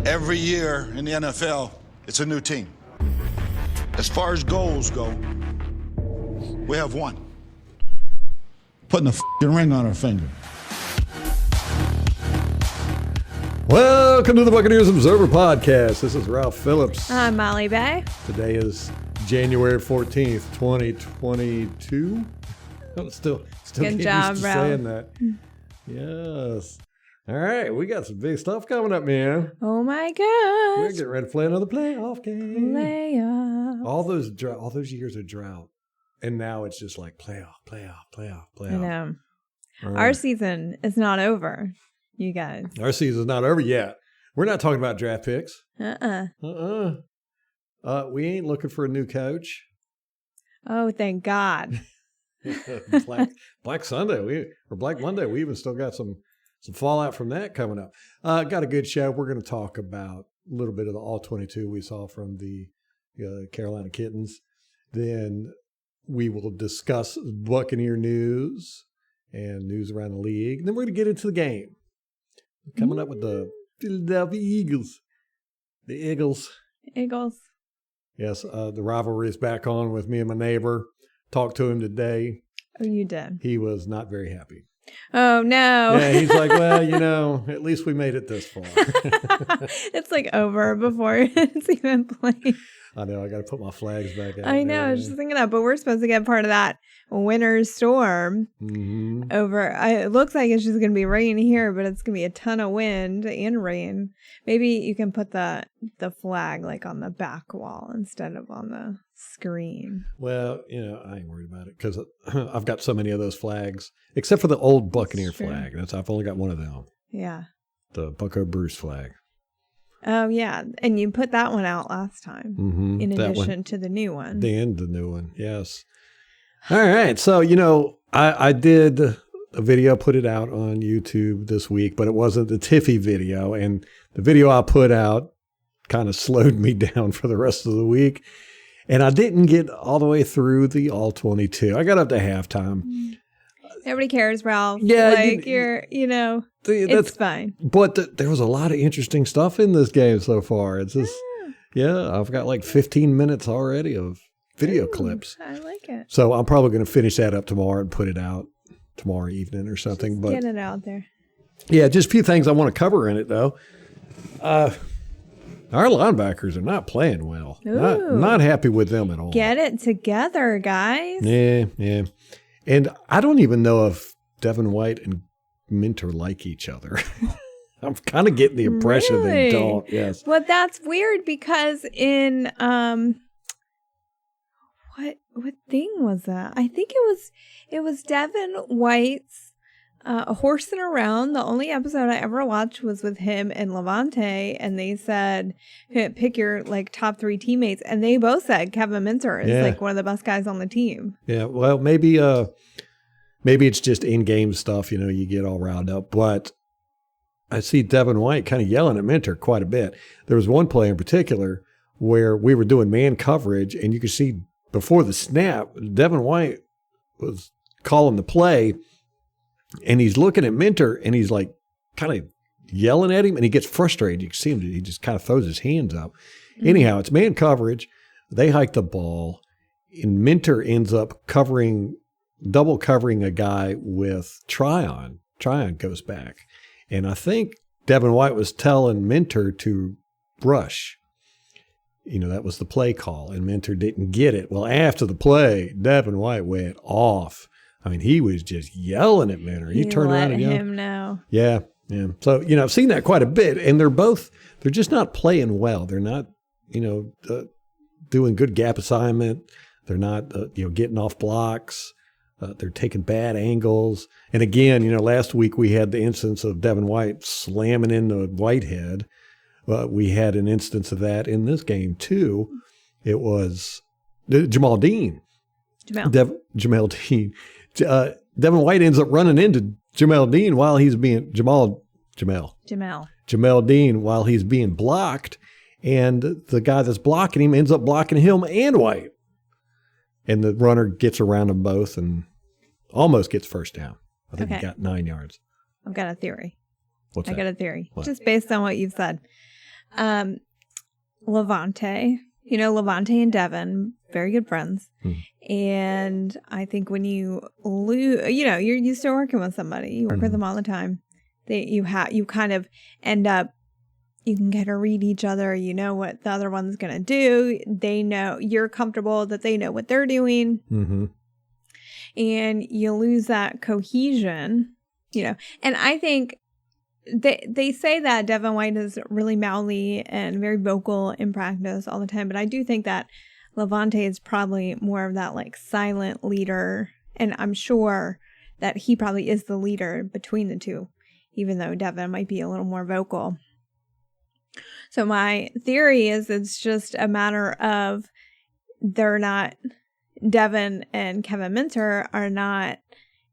Every year in the NFL, it's a new team. As far as goals go, we have one. Putting a f***ing ring on our finger. Welcome to the Buccaneers Observer Podcast. This is Ralph Phillips. I'm Molly Bay. Today is January 14th, 2022. I'm still Good getting job, used to Ralph. saying that. Yes. All right, we got some big stuff coming up, man. Oh my We're gosh. getting ready to play another playoff game. Playoff. All those years of drought, and now it's just like playoff. I know. All Our right. season is not over, you guys. Our season's not over yet. We're not talking about draft picks. We ain't looking for a new coach. Oh, thank God. Black Sunday, or Black Monday. We even still got some fallout from that coming up. Got a good show. We're going to talk about a little bit of the All-22 we saw from the Carolina Kittens. Then we will discuss Buccaneer news and news around the league. Then we're going to get into the game. Coming up with the Philadelphia Eagles. The Eagles. Eagles. Yes, the rivalry is back on with me and my neighbor. Talked to him today. Oh, you did. He was not very happy. Oh, no. Yeah, he's like, well, at least we made it this far. It's like over before it's even played. I know. I got to put my flags back out. I know. I was just thinking that, but we're supposed to get part of that winter storm over. It looks like it's just going to be rain here, but it's going to be a ton of wind and rain. Maybe you can put the flag like on the back wall instead of on the screen. Well, I ain't worried about it because I've got so many of those flags, except for the old Buccaneer flag. I've only got one of them. Yeah. The Bucco Bruce flag. Oh, yeah. And you put that one out last time in addition to the new one. The new one. Yes. All right. So, I did a video, put it out on YouTube this week, but it wasn't the Tiffy video. And the video I put out kind of slowed me down for the rest of the week. And I didn't get all the way through the All-22. I got up to halftime. Nobody cares, Ralph. Yeah. It's fine. But there was a lot of interesting stuff in this game so far. It's just, I've got like 15 minutes already of video clips. I like it. So I'm probably going to finish that up tomorrow and put it out tomorrow evening or something. Just get it out there. Yeah, just a few things I want to cover in it, though. Our linebackers are not playing well. Not happy with them at all. Get it together, guys. Yeah. And I don't even know if Devin White and Minter like each other. I'm kind of getting the impression they don't. Yes. Well, that's weird because in what thing was that? I think it was Devin White's horsing around. The only episode I ever watched was with him and Lavonte, and they said pick your like top 3 teammates, and they both said Kevin Minter is like one of the best guys on the team. Yeah. Well, maybe it's just in-game stuff. You get all riled up, but I see Devin White kind of yelling at Minter quite a bit. There was one play in particular where we were doing man coverage, and you could see before the snap, Devin White was calling the play, and he's looking at Minter, and he's like kind of yelling at him, and he gets frustrated. You can see him; he just kind of throws his hands up. Anyhow, it's man coverage. They hike the ball, and Minter ends up double covering a guy with Tryon. Tryon goes back. And I think Devin White was telling Minter to rush. That was the play call, and Minter didn't get it. Well, after the play, Devin White went off. I mean, he was just yelling at Minter. He turned around and yelled. Let him know. Yeah. So, I've seen that quite a bit, and they're just not playing well. They're not, doing good gap assignment. They're not, getting off blocks. They're taking bad angles. And again, last week we had the instance of Devin White slamming into Whitehead. We had an instance of that in this game too. It was Jamal Dean. Jamal Dean. Devin White ends up running into Jamal Dean while he's being Jamal Dean while he's being blocked. And the guy that's blocking him ends up blocking him and White. And the runner gets around them both and almost gets first down. I think he got 9 yards. I've got a theory. What's that? I got a theory. What? Just based on what you've said. Lavonte. Lavonte and Devin, very good friends. And I think when you lose, you're used to working with somebody. You work with them all the time. You kind of end up, you can kind of read each other. You know what the other one's going to do. They know, you're comfortable that they know what they're doing. Mm-hmm. And you lose that cohesion, And I think they say that Devin White is really mouthy and very vocal in practice all the time. But I do think that Lavonte is probably more of that like silent leader. And I'm sure that he probably is the leader between the two, even though Devin might be a little more vocal. So my theory is it's just a matter of Devin and Kevin Minter are not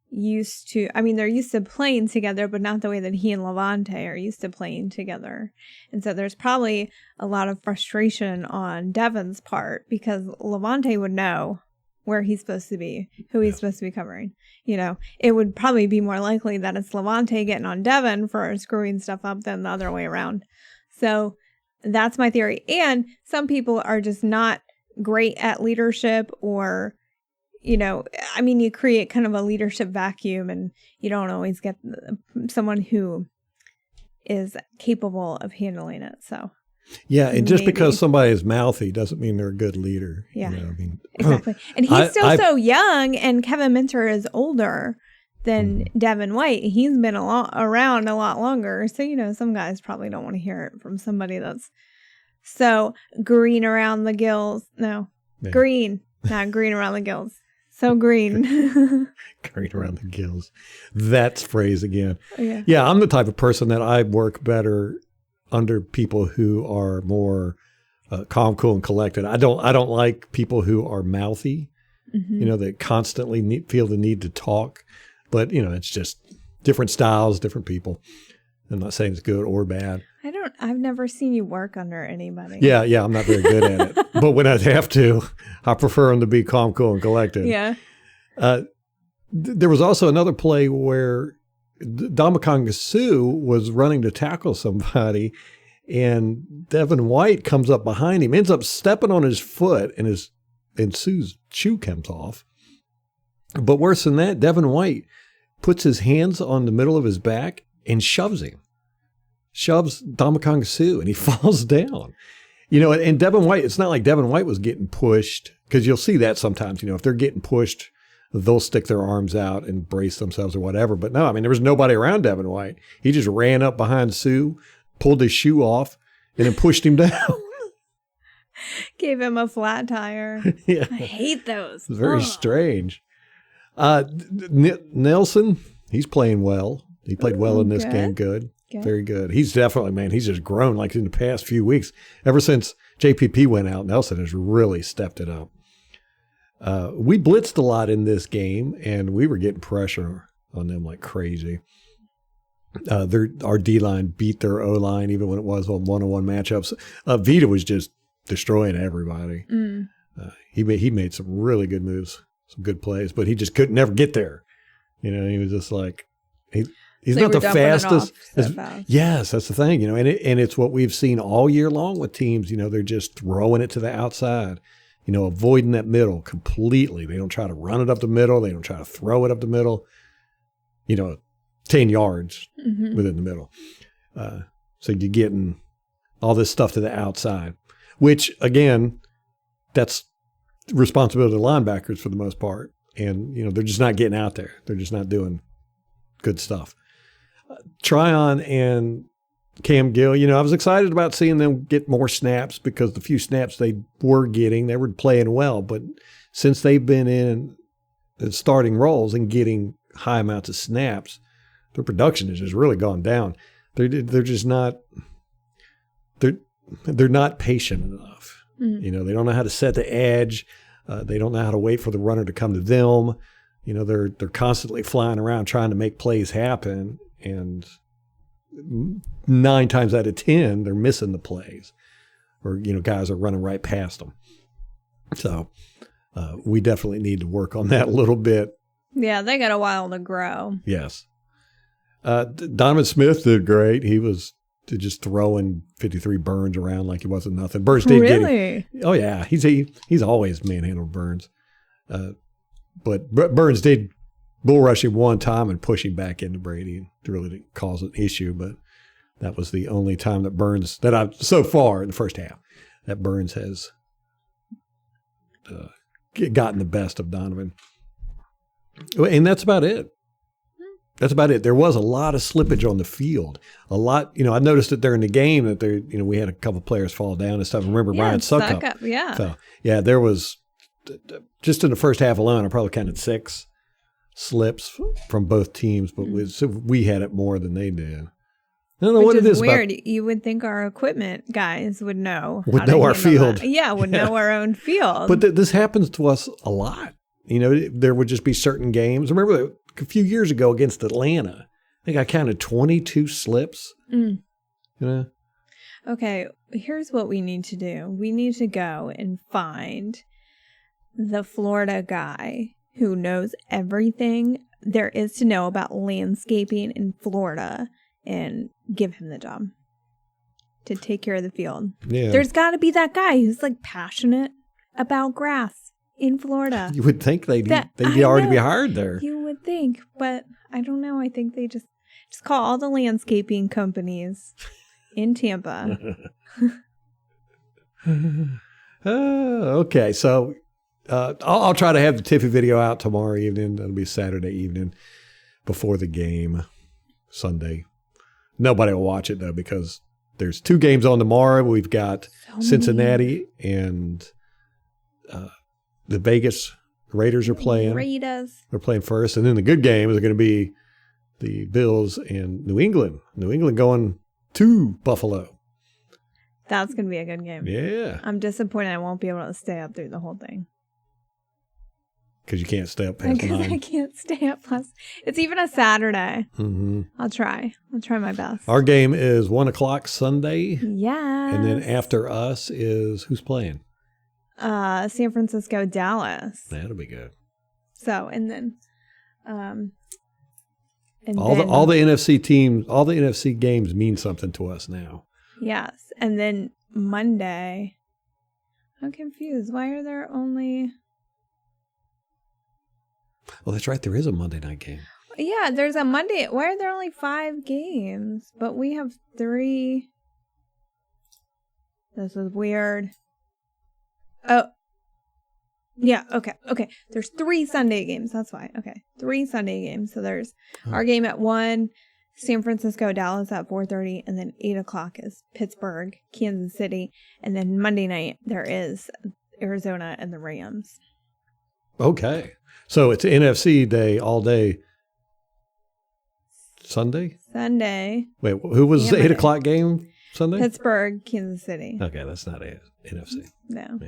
used to, they're used to playing together, but not the way that he and Lavonte are used to playing together. And so there's probably a lot of frustration on Devin's part because Lavonte would know where he's supposed to be, who he's supposed to be covering. It would probably be more likely that it's Lavonte getting on Devin for screwing stuff up than the other way around. So that's my theory. And some people are just not great at leadership or you create kind of a leadership vacuum and you don't always get someone who is capable of handling it. So, yeah. And just because somebody is mouthy doesn't mean they're a good leader. Yeah, exactly. And he's so young and Kevin Minter is older than Devin White. He's been around a lot longer. So, some guys probably don't want to hear it from somebody that's so green around the gills. No, yeah. Green, not green around the gills. So green. Green around the gills. That phrase again. Yeah, I'm the type of person that I work better under people who are more calm, cool, and collected. I don't like people who are mouthy, that constantly feel the need to talk. But, it's just different styles, different people. I'm not saying it's good or bad. I've never seen you work under anybody. Yeah, I'm not very good at it. But when I have to, I prefer them to be calm, cool, and collected. Yeah. There was also another play where Ndamukong Suh was running to tackle somebody, and Devin White comes up behind him, ends up stepping on his foot, and Suh's shoe comes off. But worse than that, Devin White puts his hands on the middle of his back and shoves Ndamukong Suh, and he falls down. And Devin White, it's not like Devin White was getting pushed, because you'll see that sometimes, if they're getting pushed, they'll stick their arms out and brace themselves or whatever. But no, there was nobody around Devin White. He just ran up behind Suh, pulled his shoe off, and then pushed him down. Gave him a flat tire. Yeah. I hate those. It's very strange. Nelson, he's playing well. He played well in this game. Good. Very good. He's definitely, he's just grown like in the past few weeks. Ever since JPP went out, Nelson has really stepped it up. We blitzed a lot in this game, and we were getting pressure on them like crazy. Our D-line beat their O-line even when it was on one-on-one matchups. Vita was just destroying everybody. He made some really good moves, some good plays, but he just could never get there. He was just like he's so not the fastest. Fast. Yes, that's the thing. And it's what we've seen all year long with teams. They're just throwing it to the outside. Avoiding that middle completely. They don't try to run it up the middle. They don't try to throw it up the middle. 10 yards within the middle. So you're getting all this stuff to the outside, which, again, that's responsibility of the linebackers for the most part. And, they're just not getting out there. They're just not doing good stuff. Tryon and Cam Gill, I was excited about seeing them get more snaps because the few snaps they were getting, they were playing well. But since they've been in starting roles and getting high amounts of snaps, their production has just really gone down. They're just not they're not patient enough. They don't know how to set the edge. They don't know how to wait for the runner to come to them. They're constantly flying around trying to make plays happen, and 9 times out of 10, they're missing the plays, or guys are running right past them. So we definitely need to work on that a little bit. Yeah, they got a while to grow. Yes. Donovan Smith did great. He was just throwing 53 Burns around like he wasn't nothing. Burns did get him. Oh yeah, he's always manhandled Burns, but Burns did bull rush him one time and push him back into Brady. It really didn't cause an issue, but that was the only time that Burns so far in the first half that Burns has gotten the best of Donovan, and that's about it. That's about it. There was a lot of slippage on the field. A lot, I noticed it during the game that we had a couple players fall down and stuff. I remember Ryan Suckup. Yeah. So, yeah, there was just in the first half alone, I probably counted 6 slips from both teams, but we had it more than they did. I don't know what it is. Weird. You would think our equipment guys would know. Would know our field. Yeah, would know our own field. But this happens to us a lot. There would just be certain games. Remember a few years ago against Atlanta, I think I counted 22 slips. Okay, here's what we need to do. We need to go and find the Florida guy who knows everything there is to know about landscaping in Florida and give him the job to take care of the field. Yeah. There's got to be that guy who's like passionate about grass in Florida. You would think they'd already be hired there. You would think, but I don't know. I think they just call all the landscaping companies in Tampa. Okay, so I'll try to have the Tiffy video out tomorrow evening. That'll be Saturday evening before the game, Sunday. Nobody will watch it, though, because there's 2 games on tomorrow. We've got Cincinnati and the Vegas Raiders are playing. They're playing first. And then the good game is going to be the Bills and New England. New England going to Buffalo. That's going to be a good game. Yeah. I'm disappointed I won't be able to stay up through the whole thing. Because you can't stay up past 9. I can't stay up past. It's even a Saturday. Mm-hmm. I'll try my best. Our game is 1:00 Sunday. Yeah. And then after us is who's playing? San Francisco, Dallas. That'll be good. So, and then all the NFC teams, all the NFC games mean something to us now. Yes. And then Monday, I'm confused. Why are there only... Well, that's right. There is a Monday night game. Yeah, there's a Monday. Why are there only 5 games? But we have 3. This is weird. Oh. Yeah, okay. There's 3 Sunday games. That's why. Okay. 3 Sunday games. So there's our game at 1, San Francisco, Dallas at 4:30, and then 8:00 is Pittsburgh, Kansas City, and then Monday night there is Arizona and the Rams. Okay. So it's NFC day all day. Sunday? Wait, who was the 8:00 game Sunday? Pittsburgh, Kansas City. Okay, that's not it. NFC. No.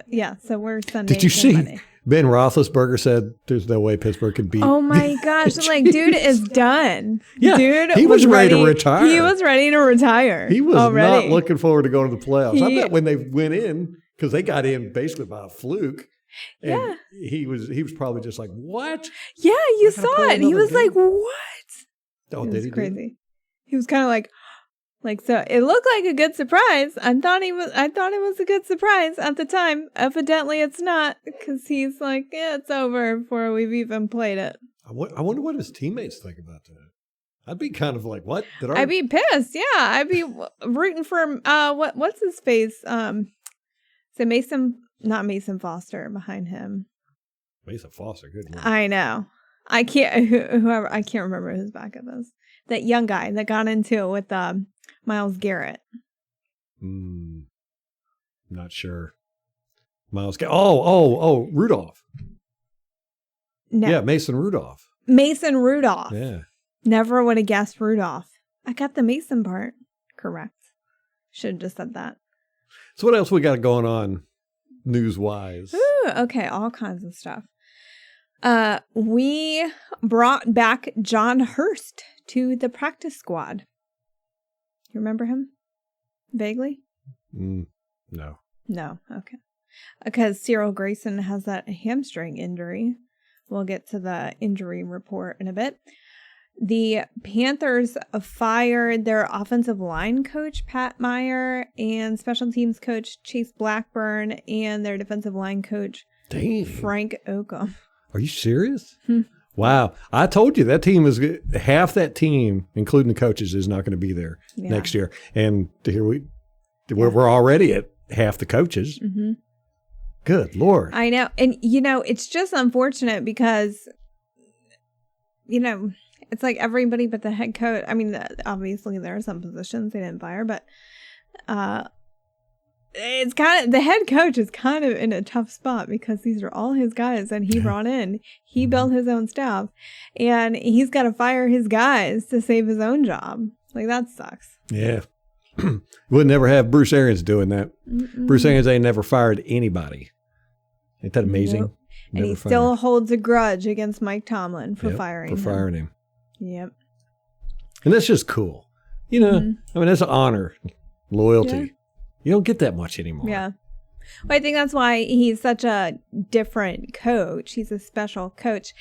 Yeah. So we're Sunday. Did you see Monday. Ben Roethlisberger said there's no way Pittsburgh could beat? Oh my gosh. Like, dude is done. Yeah, dude he was ready to retire. He was ready to retire. He was already. not looking forward to going to the playoffs. I bet when they went in, because they got in basically by a fluke. And yeah. He was probably just like, what? Yeah, you saw it. He was like, what? Oh, did he? Crazy. He was kind of like, so it looked like a good surprise. I thought it was a good surprise at the time. Evidently it's not, because he's like, yeah, it's over before we've even played it. I wonder what his teammates think about that. I'd be kind of like, what? I'd be pissed. Yeah, I'd be rooting for what's his face? So not Mason Foster behind him. Mason Foster, good one. I know. I can't remember whose backup is. That young guy that got into it with Myles Garrett. Not sure. Myles Garrett. Oh, Rudolph. No. Yeah, Mason Rudolph. Mason Rudolph. Yeah. Never would have guessed Rudolph. I got the Mason part correct. Should have just said that. So what else we got going on news-wise? Ooh, okay, all kinds of stuff. We brought back John Hurst to the practice squad. You remember him? Vaguely? No. No, okay. Because Cyril Grayson has that hamstring injury. We'll get to the injury report in a bit. The Panthers fired their offensive line coach, Pat Meyer, and special teams coach, Chase Blackburn, and their defensive line coach, Frank Oakham. Are you serious? Wow. I told you that team is half that team, including the coaches, is not going to be there next year. And here we're already at half the coaches. Mm-hmm. Good Lord. I know. And, it's just unfortunate because, it's like everybody but the head coach. I mean, obviously there are some positions they didn't fire, but it's kind of, the head coach is kind of in a tough spot because these are all his guys that he brought in. He built his own staff, and he's got to fire his guys to save his own job. Like, that sucks. Yeah. We'll never have Bruce Arians doing that. Mm-mm. Bruce Arians ain't never fired anybody. Ain't that amazing? Nope. And he still holds a grudge against Mike Tomlin for firing him. Yep. And that's just cool. I mean, that's an honor, loyalty. Yeah. You don't get that much anymore. Yeah. Well, I think that's why he's such a different coach. He's a special coach.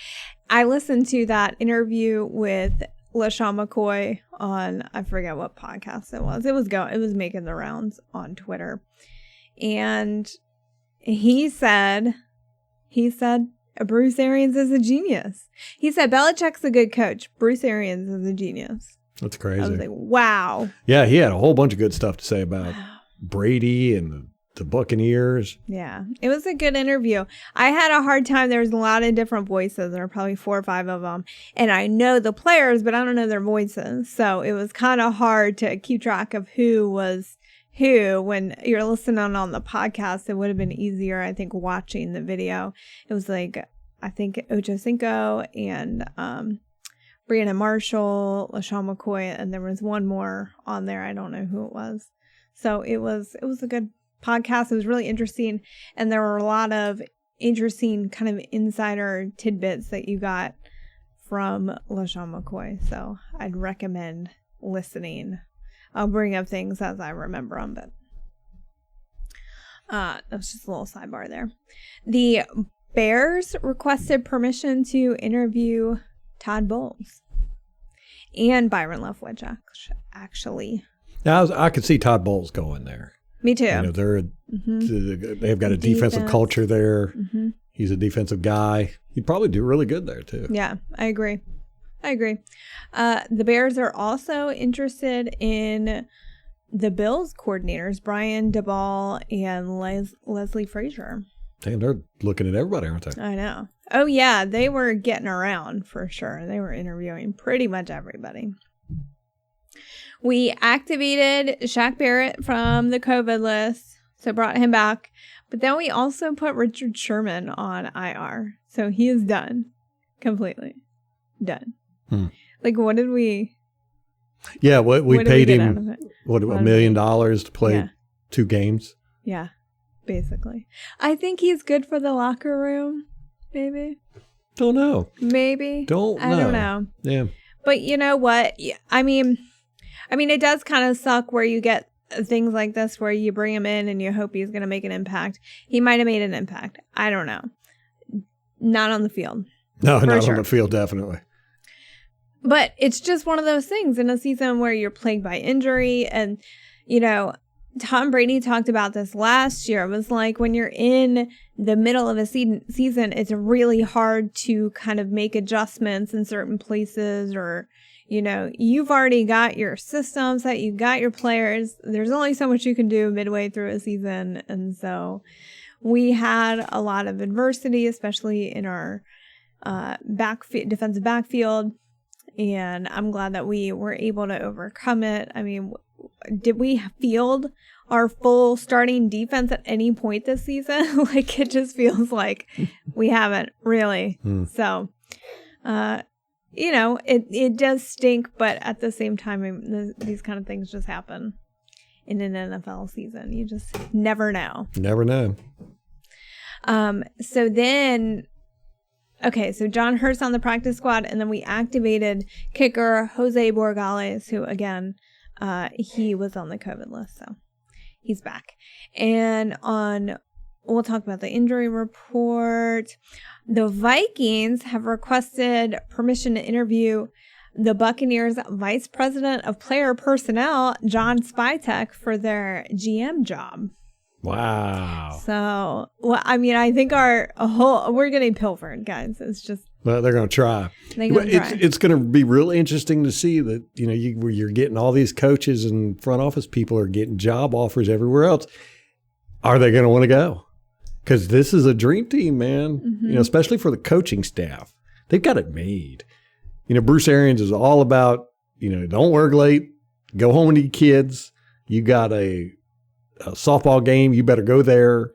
I listened to that interview with LaShawn McCoy on, I forget what podcast it was. It was making the rounds on Twitter. And he said Bruce Arians is a genius. He said Belichick's a good coach. Bruce Arians is a genius. That's crazy. I was like, wow. Yeah, he had a whole bunch of good stuff to say about Brady and the Buccaneers. Yeah, it was a good interview. I had a hard time. There was a lot of different voices. There were probably 4 or 5 of them. And I know the players, but I don't know their voices. So it was kind of hard to keep track of who was who. When you're listening on the podcast, it would have been easier, I think, watching the video. It was like, I think, Ocho Cinco and Brianna Marshall, LaShawn McCoy, and there was one more on there. I don't know who it was. So it was a good podcast. It was really interesting. And there were a lot of interesting kind of insider tidbits that you got from LaShawn McCoy. So I'd recommend listening. I'll bring up things as I remember them, but that was just a little sidebar there. The Bears requested permission to interview Todd Bowles and Byron Leftwich, actually. Now, I could see Todd Bowles going there. Me too. They've got a defensive culture there. Mm-hmm. He's a defensive guy. He'd probably do really good there, too. Yeah, I agree. The Bears are also interested in the Bills coordinators, Brian DeBall and Leslie Frazier. Damn, they're looking at everybody, aren't they? I know. Oh, yeah. They were getting around for sure. They were interviewing pretty much everybody. We activated Shaq Barrett from the COVID list, so brought him back. But then we also put Richard Sherman on IR. So he is done. Completely done. Like, what did we... Yeah, we paid him, $1 million to play 2 games? Yeah, basically. I think he's good for the locker room, maybe. Don't know. Maybe. I don't know. Yeah. But you know what? I mean, it does kind of suck where you get things like this where you bring him in and you hope he's going to make an impact. He might have made an impact. I don't know. Not on the field. No, not on the field, definitely. But it's just one of those things in a season where you're plagued by injury. And, Tom Brady talked about this last year. It was like when you're in the middle of a season, it's really hard to kind of make adjustments in certain places or, you've already got your systems that you've got your players. There's only so much you can do midway through a season. And so had a lot of adversity, especially in our defensive backfield. And I'm glad that we were able to overcome it. I mean, did we field our full starting defense at any point this season? Like, it just feels like we haven't really. So, it does stink, but at the same time, these kind of things just happen in an NFL season. You just never know. Never know. So John Hurts on the practice squad, and then we activated kicker Jose Borregales, who, again, he was on the COVID list, so he's back. And we'll talk about the injury report. The Vikings have requested permission to interview the Buccaneers Vice President of Player Personnel, John Spytek, for their GM job. Wow. So, well, I mean, I think we're getting pilfered, guys. It's just. Well, they're going to try. It's going to be real interesting to see that, you're getting all these coaches and front office people are getting job offers everywhere else. Are they going to want to go? Because this is a dream team, man, especially for the coaching staff. They've got it made. Bruce Arians is all about, don't work late, go home and eat kids. You got a softball game, you better go there,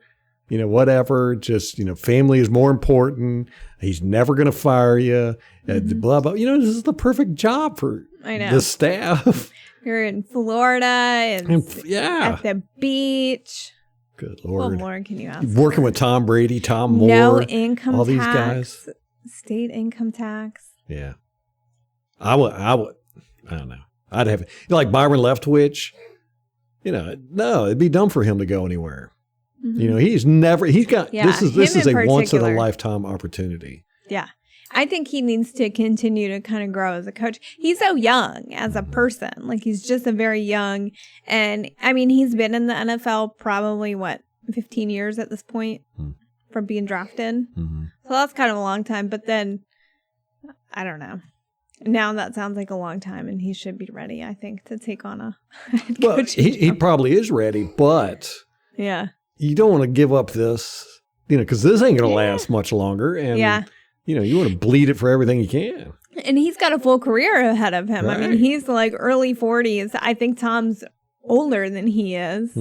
whatever. Just, family is more important. He's never going to fire you. Blah, blah. This is the perfect job for the staff. You're in Florida and at the beach. Good Lord. What more can you ask? Working with Tom Brady, Tom Moore. No income all tax. These guys. State income tax. Yeah. I would. I don't know. I'd have, like Byron Leftwich, no, it'd be dumb for him to go anywhere. He's got, this is a once in a lifetime opportunity. Yeah. I think he needs to continue to kind of grow as a coach. He's so young as a person. Like, he's just a very young, and I mean, he's been in the NFL probably 15 years at this point from being drafted. So that's kind of a long time, but then I don't know. Now that sounds like a long time, and he should be ready, I think, to take on a head coach. Well, he probably is ready, but you don't want to give up this, because this ain't going to last much longer. And, you want to bleed it for everything you can. And he's got a full career ahead of him. Right. I mean, he's like early 40s. I think Tom's older than he is.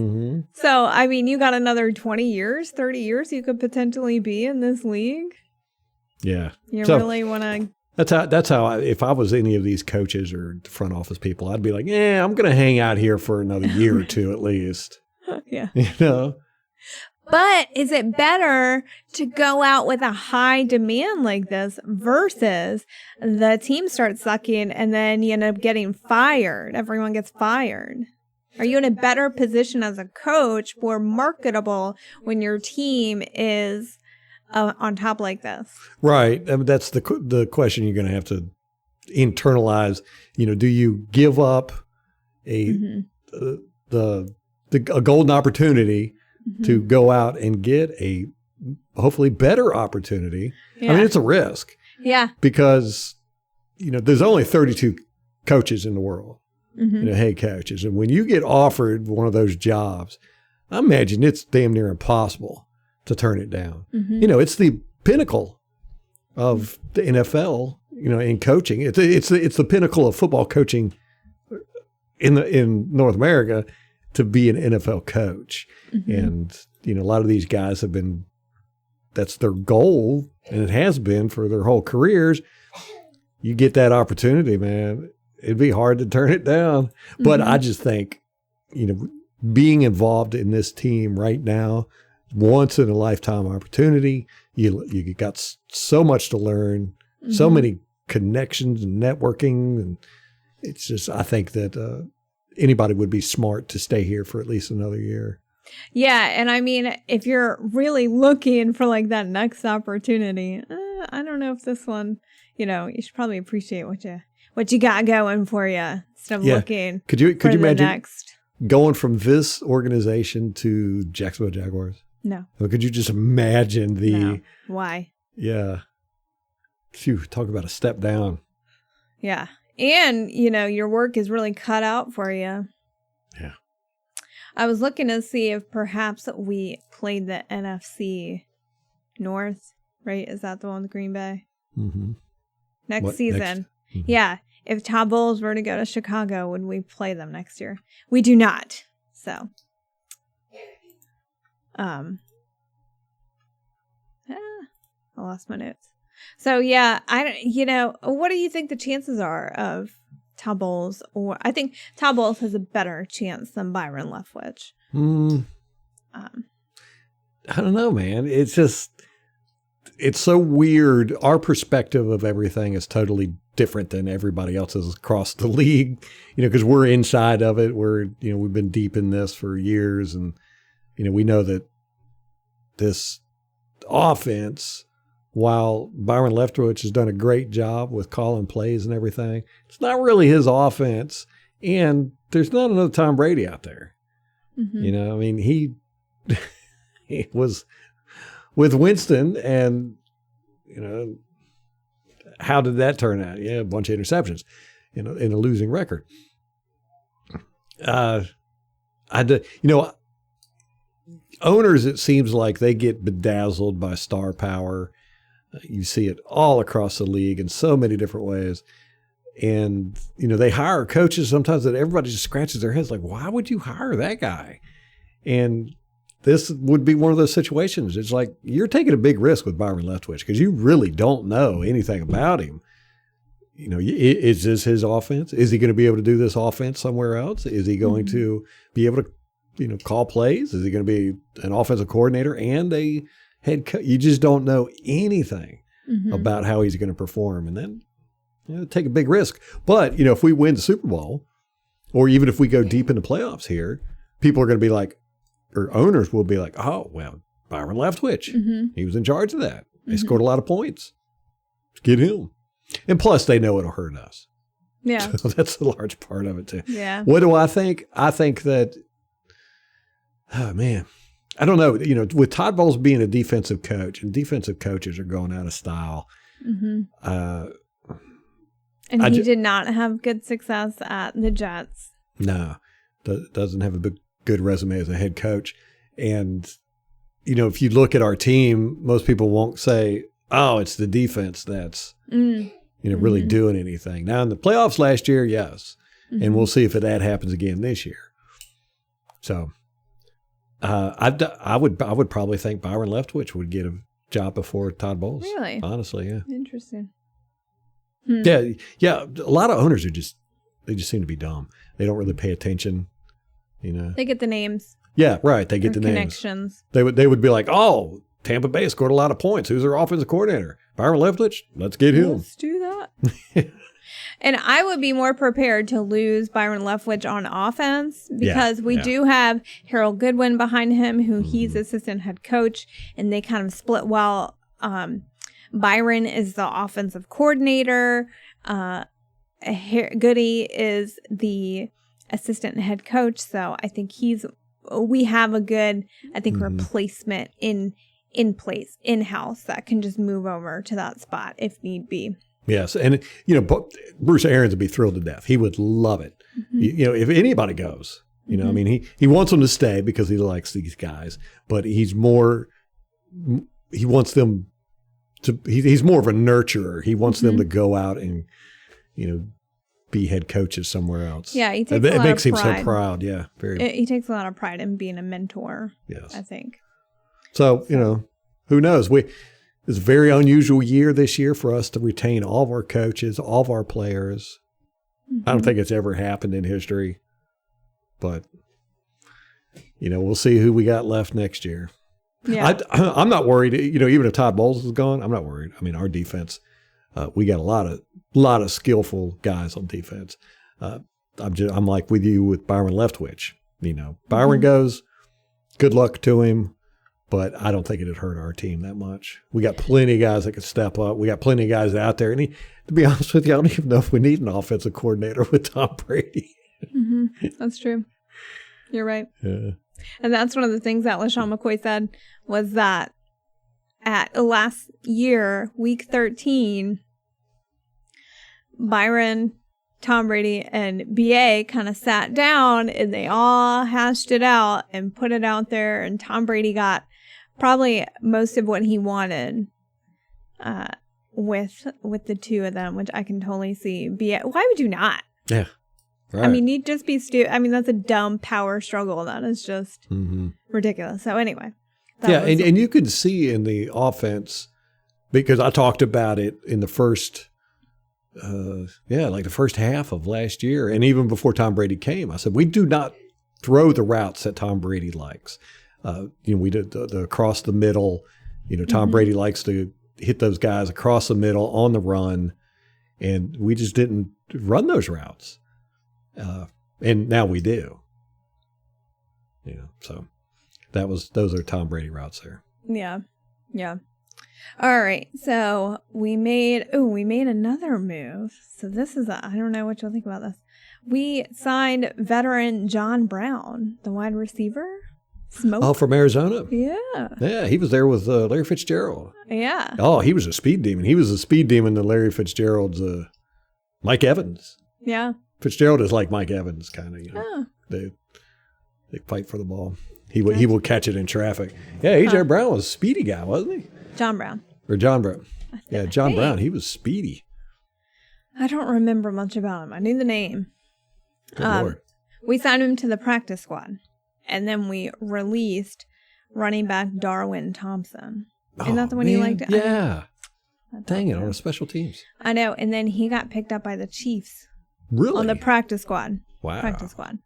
So, I mean, you got another 20 years, 30 years you could potentially be in this league. Yeah. You really want to... That's how if I was any of these coaches or front office people, I'd be like, I'm going to hang out here for another year or two at least. Yeah. But is it better to go out with a high demand like this versus the team starts sucking and then you end up getting fired? Everyone gets fired. Are you in a better position as a coach, more marketable when your team is on top like this? Right. I mean, that's the question you're going to have to internalize. Do you give up a golden opportunity to go out and get a hopefully better opportunity? I mean, it's a risk. Yeah. Because, there's only 32 coaches in the world, head coaches. And when you get offered one of those jobs, I imagine it's damn near impossible to turn it down. It's the pinnacle of the NFL, in coaching. It's the pinnacle of football coaching in North America to be an NFL coach. And, a lot of these guys that's their goal, and it has been for their whole careers. You get that opportunity, man, it'd be hard to turn it down. But I just think, being involved in this team right now, once in a lifetime opportunity. You got so much to learn, so many connections and networking. And it's just, I think that anybody would be smart to stay here for at least another year. Yeah. And I mean, if you're really looking for like that next opportunity, I don't know if this one, you should probably appreciate what you got going for you instead of looking Could you imagine next. Going from this organization to Jacksonville Jaguars? No. Or could you just imagine No. Why? Yeah. Phew, talk about a step down. Yeah. And, your work is really cut out for you. Yeah. I was looking to see if perhaps we played the NFC North, right? Is that the one with Green Bay? Next season. Yeah. If Todd Bowles were to go to Chicago, would we play them next year? We do not. So, I lost my notes. So yeah, what do you think the chances are of Todd Bowles? Or I think Todd Bowles has a better chance than Byron Leftwich. I don't know, man. It's so weird. Our perspective of everything is totally different than everybody else's across the league, because we're inside of it. We've been deep in this for years, and we know that this offense while Byron Leftwich has done a great job with calling plays and everything, it's not really his offense. And there's not another Tom Brady out there. Mm-hmm. You know, I mean, he was with Winston, and, you know, how did that turn out? Yeah, a bunch of interceptions, you know, in a losing record. Owners, it seems like they get bedazzled by star power. You see it all across the league in so many different ways. And, you know, they hire coaches sometimes that everybody just scratches their heads like, why would you hire that guy? And this would be one of those situations. It's like you're taking a big risk with Byron Leftwich because you really don't know anything about him. You know, is this his offense? Is he going to be able to do this offense somewhere else? Is he going to be able to, you know, call plays? Is he going to be an offensive coordinator and a head coach? You just don't know anything about how he's going to perform. And then, you know, take a big risk. But, you know, if we win the Super Bowl, or even if we go deep in the playoffs here, people are going to be like, or owners will be like, oh, well, Byron Leftwich. He was in charge of that. They scored a lot of points. Let's get him. And plus, they know it'll hurt us. Yeah. So that's a large part of it, too. Yeah. What do I think? I think that, oh, man, I don't know. You know, with Todd Bowles being a defensive coach, and defensive coaches are going out of style. And he did not have good success at the Jets. No, doesn't have a good resume as a head coach. And, you know, if you look at our team, most people won't say, oh, it's the defense that's, you know, really doing anything. Now, in the playoffs last year, yes. And we'll see if that happens again this year. So I would probably think Byron Leftwich would get a job before Todd Bowles. Really? Honestly, yeah. Interesting. Yeah. A lot of owners they just seem to be dumb. They don't really pay attention, you know. They get the names. Yeah, right. They get the connections. names. They would be like, oh, Tampa Bay scored a lot of points. Who's their offensive coordinator? Byron Leftwich? Let's get him. Let's do that. And I would be more prepared to lose Byron Leftwich on offense because we do have Harold Goodwin behind him, who he's assistant head coach, and they kind of split well. Byron is the offensive coordinator. Goody is the assistant head coach. So I think we have a good, replacement in place, in-house, that can just move over to that spot if need be. Yes. And, you know, Bruce Arians would be thrilled to death. He would love it. You know, if anybody goes, you know, I mean, he wants them to stay because he likes these guys, but he wants them to, he's more of a nurturer. He wants them to go out and, you know, be head coaches somewhere else. Yeah. He takes it a lot makes of him pride. so proud. Yeah. He takes a lot of pride in being a mentor. Yes. I think. So, you know, who knows? It's a very unusual year this year for us to retain all of our coaches, all of our players. I don't think it's ever happened in history, but, you know, we'll see who we got left next year. Yeah. I'm not worried. You know, even if Todd Bowles is gone, I'm not worried. I mean, our defense, we got a lot of skillful guys on defense. I'm like with you with Byron Leftwich. You know, Byron goes, good luck to him. But I don't think it'd hurt our team that much. We got plenty of guys that could step up. We got plenty of guys out there. And to be honest with you, I don't even know if we need an offensive coordinator with Tom Brady. That's true. You're right. Yeah. And that's one of the things that LaShawn McCoy said was that at last year, week 13, Byron, Tom Brady, and BA kind of sat down and they all hashed it out and put it out there. And Tom Brady got probably most of what he wanted with the two of them, which I can totally see. BA, why would you not? Yeah. Right. I mean, you'd just be stupid. I mean, that's a dumb power struggle. That is just ridiculous. So anyway. And you could see in the offense, because I talked about it in the first the first half of last year, and even before Tom Brady came, I said, we do not throw the routes that Tom Brady likes. We did the across the middle. You know, Tom Brady likes to hit those guys across the middle on the run, and we just didn't run those routes. And now we do. You know, so those are Tom Brady routes there. Yeah. Yeah. All right. So we made another move. So this is I don't know what you'll think about this. We signed veteran John Brown, the wide receiver. Smoke. Oh, from Arizona? Yeah. Yeah, he was there with Larry Fitzgerald. Yeah. Oh, he was a speed demon. He was a speed demon to Larry Fitzgerald's Mike Evans. Yeah. Fitzgerald is like Mike Evans, kind of. Oh. They fight for the ball. He will catch it in traffic. Yeah, A.J. Brown was a speedy guy, wasn't he? John Brown. Or John Brown. Yeah, John Brown. He was speedy. I don't remember much about him. I knew the name. Good Lord. We signed him to the practice squad. And then we released running back Darwin Thompson. Isn't that the one you liked? Yeah. Dang it, on the special teams. I know. And then he got picked up by the Chiefs. Really? On the practice squad. Wow. Practice squad.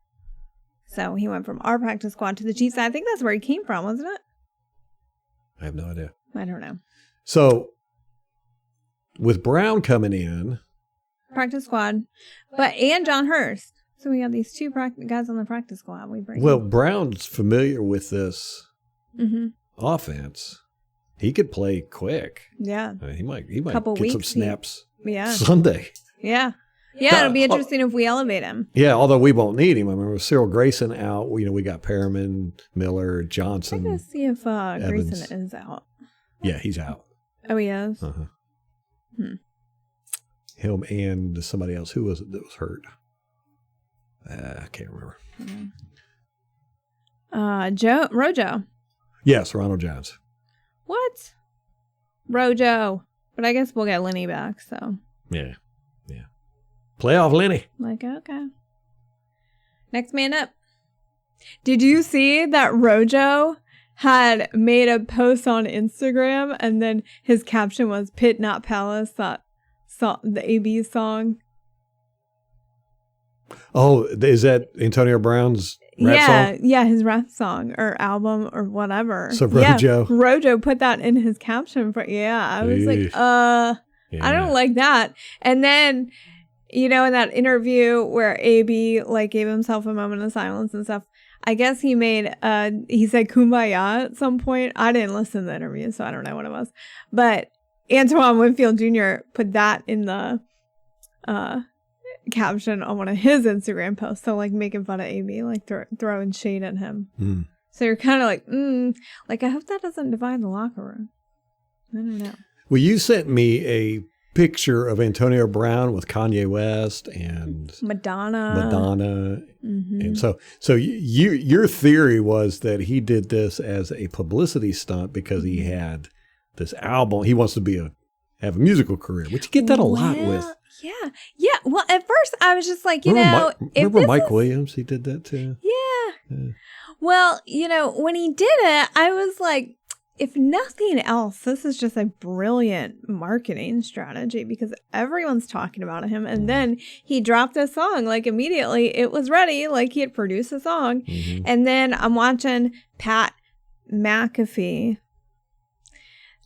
So he went from our practice squad to the Chiefs. I think that's where he came from, wasn't it? I have no idea. I don't know. So with Brown coming in. Practice squad. And John Hurst. So we got these two guys on the practice squad. Brown's familiar with this offense. He could play quick. Yeah. I mean, he might get some snaps Sunday. Yeah. Yeah, it'll be interesting if we elevate him. Yeah, although we won't need him. I mean, with Cyril Grayson out, we got Perriman, Miller, Johnson. I'm going to see if Grayson is out. Yeah, he's out. Oh, he is? Uh-huh. Him and somebody else. Who was it that was hurt? I can't remember. Rojo. Yes, Ronald Jones. What? Rojo. But I guess we'll get Lenny back, so. Yeah. Playoff Lenny. Okay. Next man up. Did you see that Rojo had made a post on Instagram and then his caption was Pit Not Palace, that the AB song? Oh, is that Antonio Brown's rap song? Yeah, his rap song or album or whatever. So Rojo. Yeah, Rojo put that in his caption I was like, I don't like that. And then, in that interview where AB gave himself a moment of silence and stuff, I guess he said Kumbaya at some point. I didn't listen to the interview, so I don't know what it was. But Antoine Winfield Jr. put that in the caption on one of his Instagram posts. So making fun of AB, throwing shade at him. Mm. So you're kind of I hope that doesn't divide the locker room. I don't know. Well, you sent me a picture of Antonio Brown with Kanye West and Madonna. Mm-hmm. And so your theory was that he did this as a publicity stunt because he had this album. He wants to have a musical career, which you get that a lot with. Yeah. Well, at first I was just like, remember Mike Williams? He did that too. Yeah. Well, when he did it, I was like, if nothing else, this is just a brilliant marketing strategy because everyone's talking about him. And then he dropped a song immediately. It was ready, he had produced a song. Mm-hmm. And then I'm watching Pat McAfee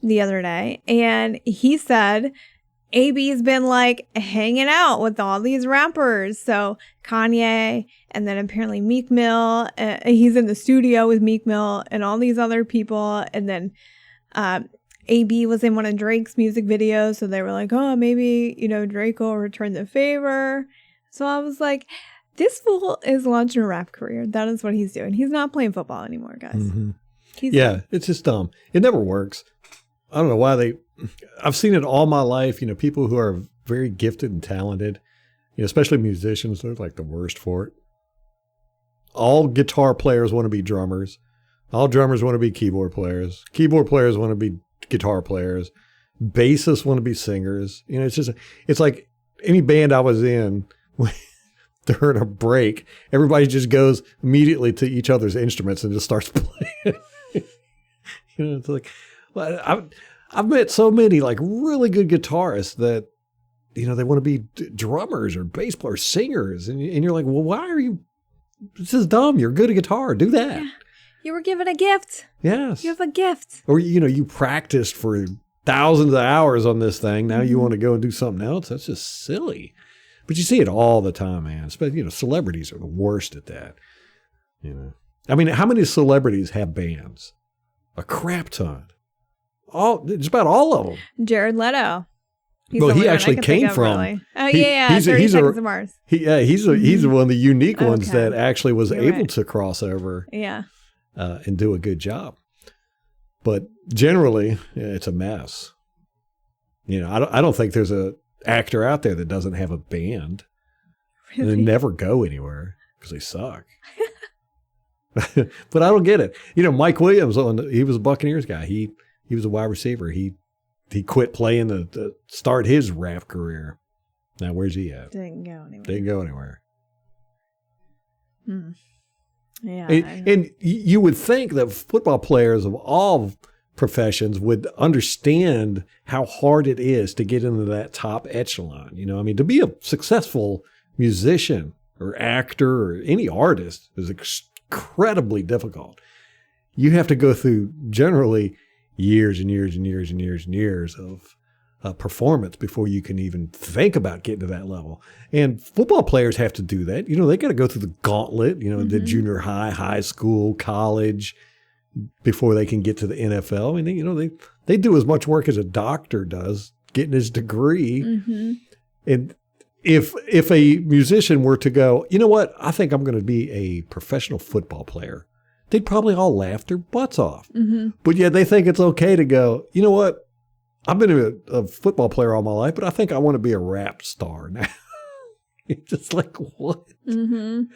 the other day, and he said AB's been hanging out with all these rappers. So Kanye, and then apparently Meek Mill. He's in the studio with Meek Mill and all these other people. And then AB was in one of Drake's music videos. So they were like, oh, maybe, Drake will return the favor. So I was like, this fool is launching a rap career. That is what he's doing. He's not playing football anymore, guys. Mm-hmm. It's just dumb. It never works. I don't know why I've seen it all my life. People who are very gifted and talented, especially musicians, they're the worst for it. All guitar players want to be drummers. All drummers want to be keyboard players. Keyboard players want to be guitar players. Bassists want to be singers. It's like any band I was in during a break, everybody just goes immediately to each other's instruments and just starts playing. It's like, well, I've met so many really good guitarists that, they want to be drummers or bass players, singers. And you're like, well, why are you, this is dumb. You're good at guitar. Do that. Yeah. You were given a gift. Yes. You have a gift. Or, you practiced for thousands of hours on this thing. Now you want to go and do something else. That's just silly. But you see it all the time, man. Especially, celebrities are the worst at that. I mean, how many celebrities have bands? A crap ton. Just about all of them. Jared Leto. He's Well, the he only one I actually can came think of, from. really. Oh, yeah. 30 Seconds to Mars. He's one of the unique ones Okay. that actually was You're able right. to cross over Yeah. and do a good job. But generally, it's a mess. You know, I don't think there's a actor out there that doesn't have a band. And they never go anywhere because they suck. But I don't get it. You know, Mike Williams, he was a Buccaneers guy. He was a wide receiver. He quit playing to start his rap career. Now, where's he at? Didn't go anywhere. Didn't go anywhere. Yeah. And you would think that football players of all professions would understand how hard it is to get into that top echelon. You know, I mean, to be a successful musician or actor or any artist is incredibly difficult. You have to go through generally years and years and years and years and years of performance before you can even think about getting to that level. And football players have to do that. You know, they got to go through the gauntlet, you know, the junior high, high school, college, before they can get to the NFL. I mean, they do as much work as a doctor does getting his degree. And if a musician were to go, you know what, I think I'm going to be a professional football player, they'd probably all laugh their butts off. But yet they think it's okay to go, you know what, I've been a football player all my life, but I think I want to be a rap star now. It's just like, what? You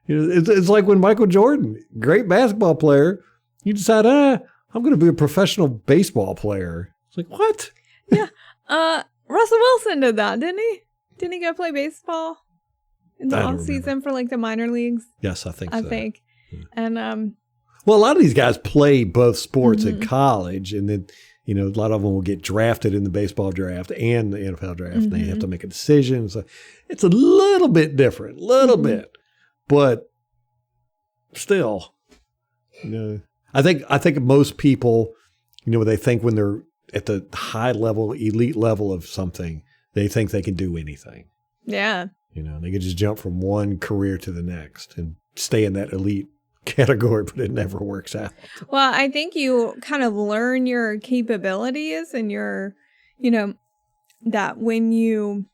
know, it's like when Michael Jordan, great basketball player, you decide, I'm going to be a professional baseball player. It's like, what? Yeah. Russell Wilson did that, didn't he? Didn't he go play baseball in the off season for like the minor leagues? Yes, I think so. And well, a lot of these guys play both sports in college, and then, you know, a lot of them will get drafted in the baseball draft and the NFL draft, and they have to make a decision. So it's a little bit different, bit, but still, you know, I think most people, you know, they think when they're at the high level, elite level of something, they think they can do anything. yeah. You know, they can just jump from one career to the next and stay in that elite category, but it never works out. Well, I think you kind of learn your capabilities and your, you know, that when you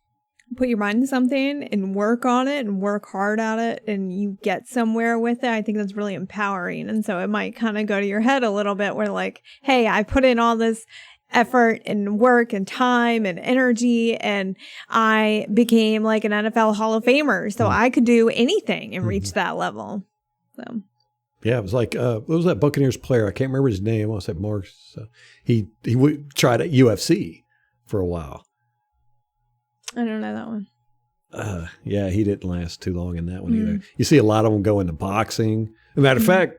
put your mind to something and work on it and work hard at it and you get somewhere with it, I think that's really empowering. And so it might kind of go to your head a little bit where like, hey, I put in all this effort and work and time and energy, and I became like an NFL Hall of Famer. So I could do anything and reach that level. So. Yeah, it was like, what was that Buccaneers player? I can't remember his name. I want to say Mark. He tried at UFC for a while. I don't know that one. Yeah, he didn't last too long in that one either. You see a lot of them go into boxing. As a matter of fact,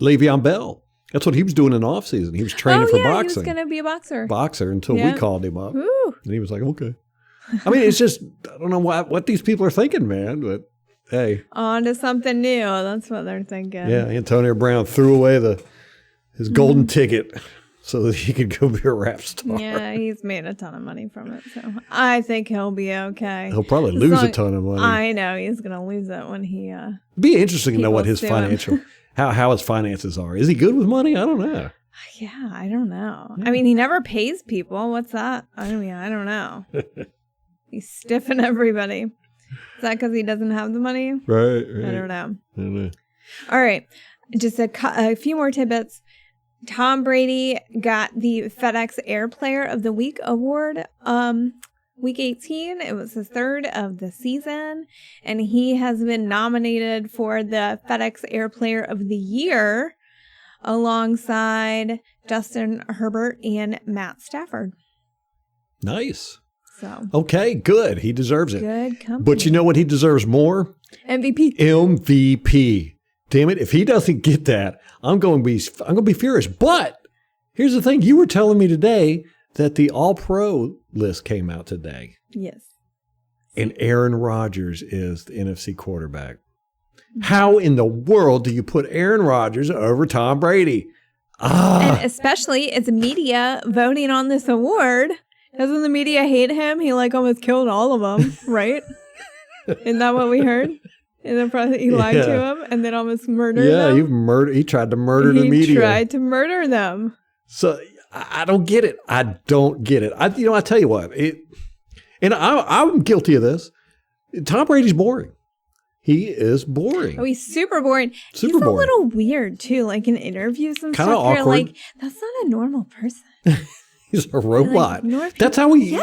Le'Veon Bell, that's what he was doing in the offseason. He was training for boxing. He was going to be a boxer. Until we called him up. Ooh. And he was like, okay. I mean, it's just, I don't know what these people are thinking, man, but hey. On to something new. That's what they're thinking. Yeah, Antonio Brown threw away his golden ticket so that he could go be a rap star. Yeah, he's made a ton of money from it. So I think he'll be okay. He'll probably lose a ton of money. I know. He's going to lose it when he... It'd be interesting to know what his financial... how his finances are. Is he good with money? I don't know. Yeah, I don't know. Yeah. I mean, he never pays people. What's that? I mean, I don't know. He's stiffing everybody. Is that because he doesn't have the money? Right. I don't know. All right. Just a few more tidbits. Tom Brady got the FedEx Air Player of the Week award week 18. It was his third of the season, and he has been nominated for the FedEx Air Player of the Year alongside Justin Herbert and Matt Stafford. Nice. So okay, good. He deserves it. Good company. But you know what he deserves more? MVP. Damn it! If he doesn't get that, I'm going to be furious. But here's the thing: you were telling me today that the All-Pro list came out today. Yes. And Aaron Rodgers is the NFC quarterback. How in the world do you put Aaron Rodgers over Tom Brady? And especially it's media voting on this award. Doesn't the media hate him? He like almost killed all of them, right? Isn't that what we heard? in the process, he lied to him and then almost murdered them. He tried to murder the media. He tried to murder them. So I don't get it. I tell you what, I'm guilty of this. Tom Brady's boring. He is boring. Oh, he's super boring. He's a little weird too, like in interviews and Kinda stuff. awkward. You're like, that's not a normal person. He's a robot. Like, that's how he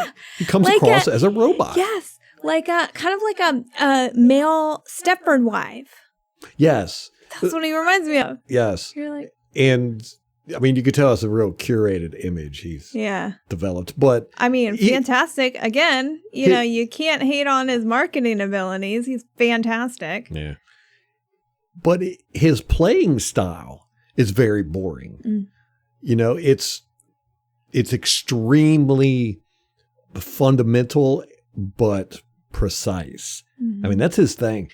comes like across as a robot. Yes, like kind of like a male Stepford wife. Yes, that's what he reminds me of. Yes, you're like, and I mean, you could tell it's a real curated image he's developed. But I mean, fantastic. Again, you can't hate on his marketing abilities. He's fantastic. Yeah. But his playing style is very boring. Mm. It's extremely fundamental but precise. Mm-hmm. I mean, that's his thing.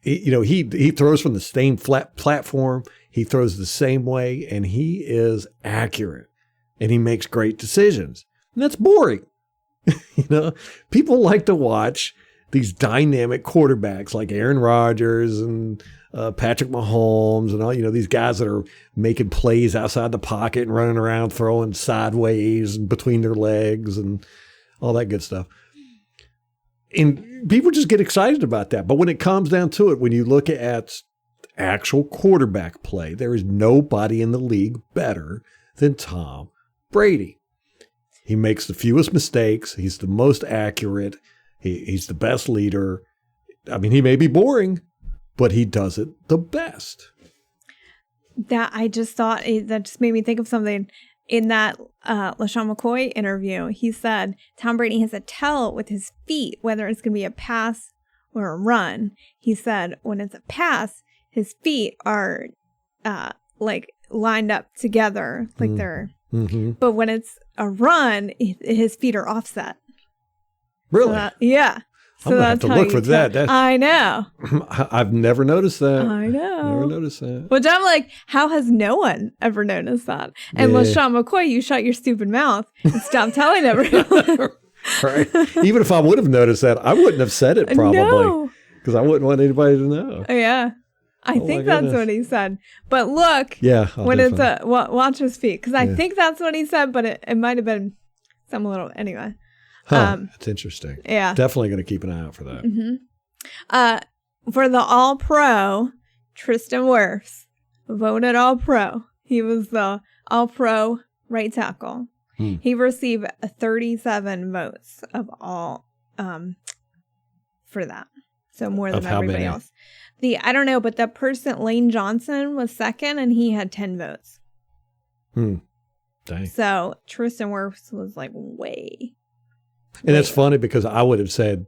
He throws from the same flat platform. He throws the same way, and he is accurate, and he makes great decisions. And that's boring. People like to watch these dynamic quarterbacks like Aaron Rodgers and Patrick Mahomes and all, these guys that are making plays outside the pocket and running around, throwing sideways and between their legs and all that good stuff. And people just get excited about that. But when it comes down to it, when you look at actual quarterback play, there is nobody in the league better than Tom Brady. He makes the fewest mistakes. He's the most accurate. He's the best leader. I mean, he may be boring, but he does it the best. That I just thought that just made me think of something. In that LaShawn McCoy interview, he said Tom Brady has to tell with his feet whether it's going to be a pass or a run. He said when it's a pass, his feet are like lined up together, like they're. Mm-hmm. But when it's a run, his feet are offset. Really? So yeah. So I'm gonna have to look for that. I know. I've never noticed that. I know. Never noticed that. Which I'm like, how has no one ever noticed that? And LaShawn McCoy, you shut your stupid mouth and stop telling everyone. Right. Even if I would have noticed that, I wouldn't have said it probably. Because I wouldn't want anybody to know. Yeah. I think that's what he said. But look, when it's watch his feet. Because I think that's what he said, but it might have been some little, anyway. That's interesting. Yeah. Definitely going to keep an eye out for that. Mm-hmm. For the All-Pro, Tristan Wirfs, voted All-Pro. He was the All-Pro right tackle. He received 37 votes of all for that. So more than everybody else. I don't know, but the person, Lane Johnson, was second, and he had 10 votes. Dang. So Tristan Wirfs was like way. And that's funny because I would have said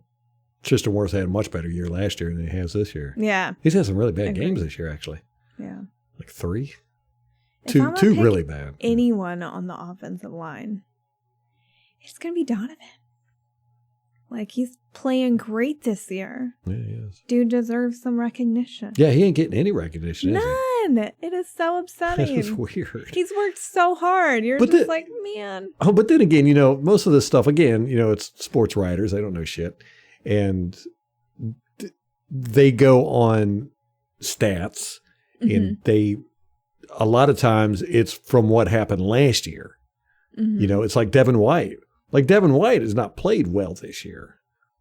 Tristan Wirfs had a much better year last year than he has this year. Yeah. He's had some really bad games this year, actually. Yeah. Like 3. Two really bad. Anyone on the offensive line, it's going to be Donovan. Like, he's playing great this year. Yeah, he is. Dude deserves some recognition. Yeah, he ain't getting any recognition, is he? None. It is so upsetting. It's weird. He's worked so hard. You're just like, man. Oh, but then again, most of this stuff, again, it's sports writers. They don't know shit. And they go on stats, and a lot of times it's from what happened last year. Mm-hmm. It's like Devin White. Like Devin White has not played well this year.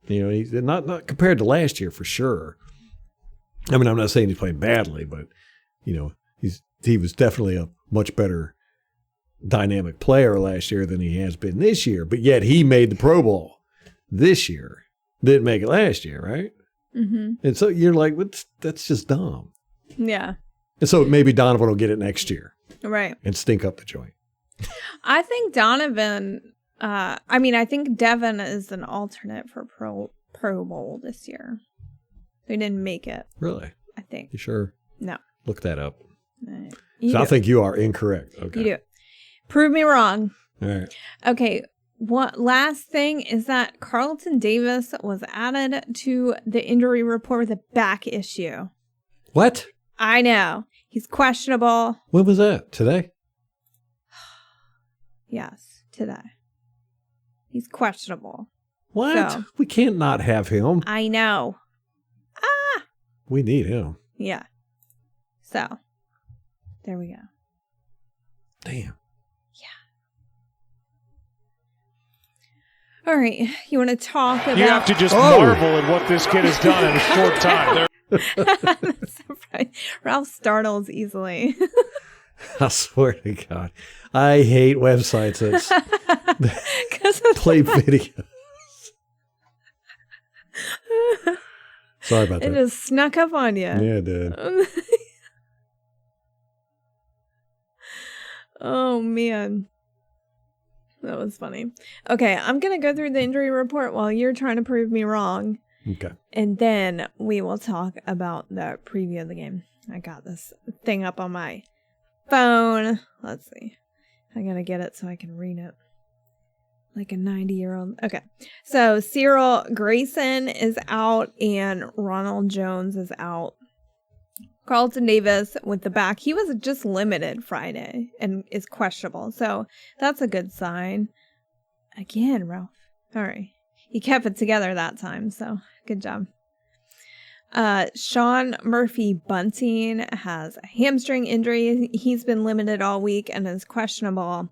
He's not compared to last year for sure. I mean, I'm not saying he's playing badly, but he was definitely a much better dynamic player last year than he has been this year. But yet he made the Pro Bowl this year. Didn't make it last year, right? Mm-hmm. And so you're like, that's just dumb. Yeah. And so maybe Donovan will get it next year. Right. And stink up the joint. I think Donovan, I think Devin is an alternate for Pro Bowl this year. They didn't make it. Really? I think. You sure? No. Look that up. So I think you are incorrect. Okay. You do. Prove me wrong. All right. Okay. What last thing is that Carlton Davis was added to the injury report with a back issue. What? I know. He's questionable. When was that? Today? Yes, today. He's questionable. What? So, we can't not have him. I know. We need him. Yeah. So, there we go. Damn. All right. You want to talk about... You have to just marvel at what this kid has done in a short time. That's so funny. Ralph startles easily. I swear to God. I hate websites that play videos. Sorry about that. It just snuck up on you. Yeah, it did. Oh, man. That was funny. Okay, I'm going to go through the injury report while you're trying to prove me wrong. Okay. And then we will talk about the preview of the game. I got this thing up on my phone. Let's see. I got to get it so I can read it. Like a 90-year-old. Okay. So Cyril Grayson is out and Ronald Jones is out. Carlton Davis with the back. He was just limited Friday and is questionable. So that's a good sign. Again, Ralph. All right. He kept it together that time. So good job. Sean Murphy Bunting has a hamstring injury. He's been limited all week and is questionable.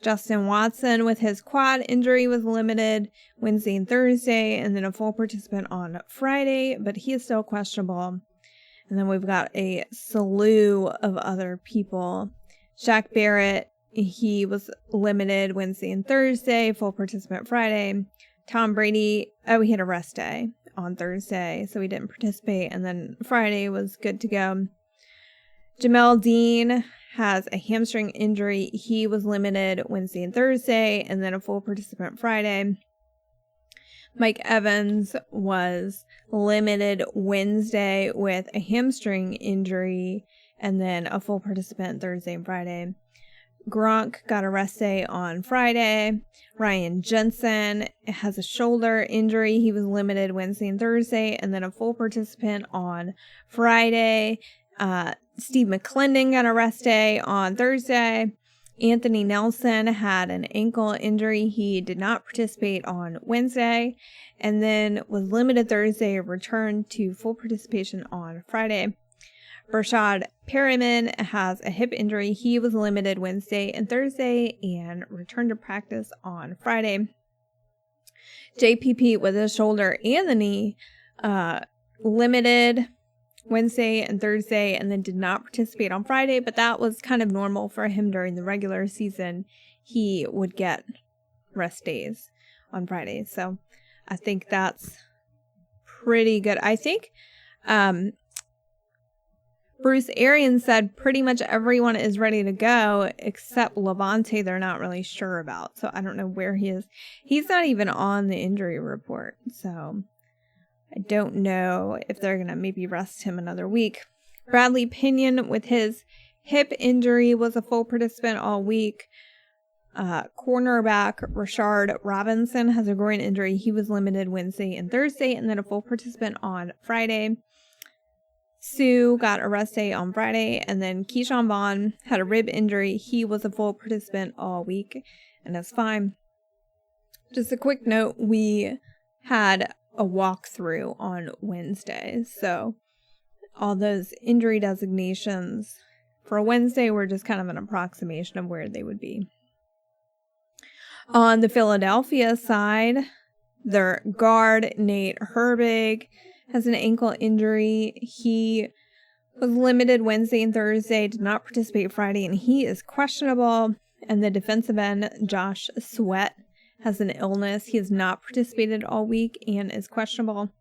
Justin Watson with his quad injury was limited Wednesday and Thursday and then a full participant on Friday, but he is still questionable. And then we've got a slew of other people. Shaq Barrett, he was limited Wednesday and Thursday, full participant Friday. Tom Brady, he had a rest day on Thursday, so he didn't participate. And then Friday was good to go. Jamel Dean has a hamstring injury. He was limited Wednesday and Thursday, and then a full participant Friday. Mike Evans was limited Wednesday with a hamstring injury and then a full participant Thursday and Friday. Gronk got a rest day on Friday. Ryan Jensen has a shoulder injury. He was limited Wednesday and Thursday and then a full participant on Friday. Steve McClendon got a rest day on Thursday. Anthony Nelson had an ankle injury. He did not participate on Wednesday and then was limited Thursday, returned to full participation on Friday. Rashad Perriman has a hip injury. He was limited Wednesday and Thursday and returned to practice on Friday. JPP with his shoulder and the knee, limited Wednesday and Thursday and then did not participate on Friday, but that was kind of normal for him during the regular season. He would get rest days on Fridays. So I think that's pretty good. I think Bruce Arians said pretty much everyone is ready to go except Lavonte they're not really sure about. So I don't know where he is. He's not even on the injury report. So I don't know if they're going to maybe rest him another week. Bradley Pinion with his hip injury was a full participant all week. Cornerback Rashard Robinson has a groin injury. He was limited Wednesday and Thursday and then a full participant on Friday. Sue got a rest day on Friday and then Keyshawn Vaughn had a rib injury. He was a full participant all week and is fine. Just a quick note, we had a walkthrough on Wednesday. So all those injury designations for Wednesday were just kind of an approximation of where they would be. On the Philadelphia side, their guard, Nate Herbig, has an ankle injury. He was limited Wednesday and Thursday, did not participate Friday, and he is questionable. And the defensive end, Josh Sweat, has an illness. He has not participated all week and is questionable.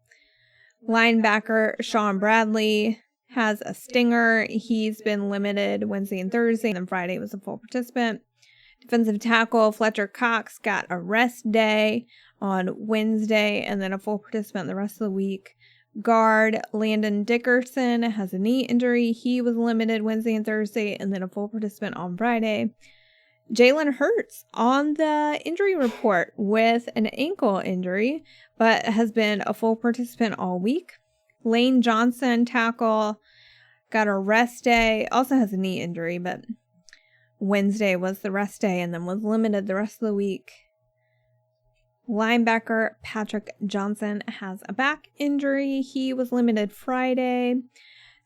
Linebacker Sean Bradley has a stinger. He's been limited Wednesday and Thursday, and then Friday was a full participant. Defensive tackle Fletcher Cox got a rest day on Wednesday and then a full participant the rest of the week. Guard Landon Dickerson has a knee injury. He was limited Wednesday and Thursday and then a full participant on Friday. Jalen Hurts on the injury report with an ankle injury, but has been a full participant all week. Lane Johnson, tackle, got a rest day, also has a knee injury, but Wednesday was the rest day and then was limited the rest of the week. Linebacker Patrick Johnson has a back injury. He was limited Friday.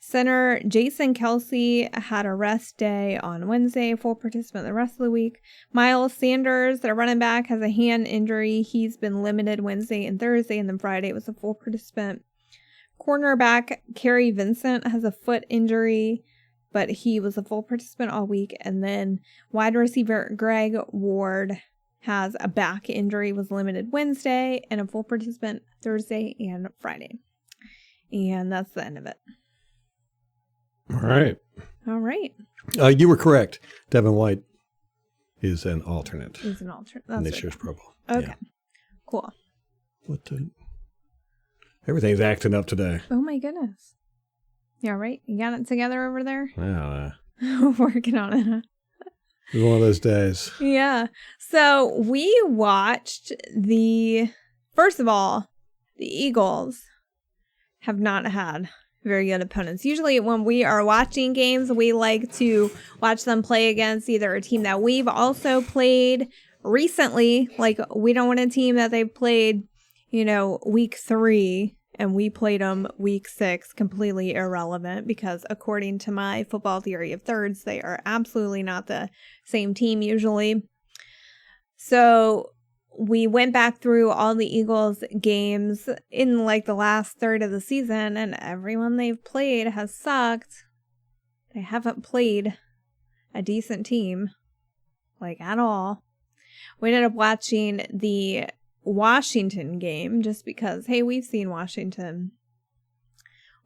Center Jason Kelsey had a rest day on Wednesday, full participant the rest of the week. Miles Sanders, their running back, has a hand injury. He's been limited Wednesday and Thursday, and then Friday was a full participant. Cornerback Kerry Vincent has a foot injury, but he was a full participant all week. And then wide receiver Greg Ward has a back injury, was limited Wednesday, and a full participant Thursday and Friday. And that's the end of it. All right. All right. You were correct. Devin White is an alternate. He's an alternate. In this year's Pro Bowl. Okay. Yeah. Cool. What the? Everything's acting up today. Oh my goodness. Yeah, right? You got it together over there? I don't know. Working on it. It was one of those days. Yeah. So we watched first of all, the Eagles have not had very good opponents. Usually when we are watching games, we like to watch them play against either a team that we've also played recently. Like, we don't want a team that they've played, week 3 and we played them week 6, completely irrelevant, because according to my football theory of thirds, they are absolutely not the same team usually. So we went back through all the Eagles games in like the last third of the season, and everyone they've played has sucked. They haven't played a decent team, like, at all. We ended up watching the Washington game just because, hey, we've seen Washington.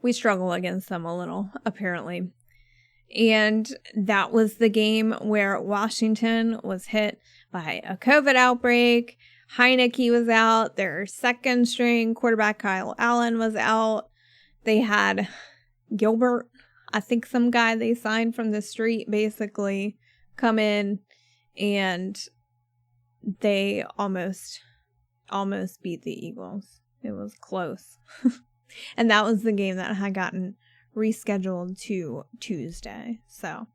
We struggle against them a little, apparently. And that was the game where Washington was hit by a COVID outbreak. Heineke was out. Their second string quarterback, Kyle Allen, was out. They had Gilbert, I think some guy they signed from the street, basically come in, and they almost beat the Eagles. It was close. And that was the game that had gotten rescheduled to Tuesday. So,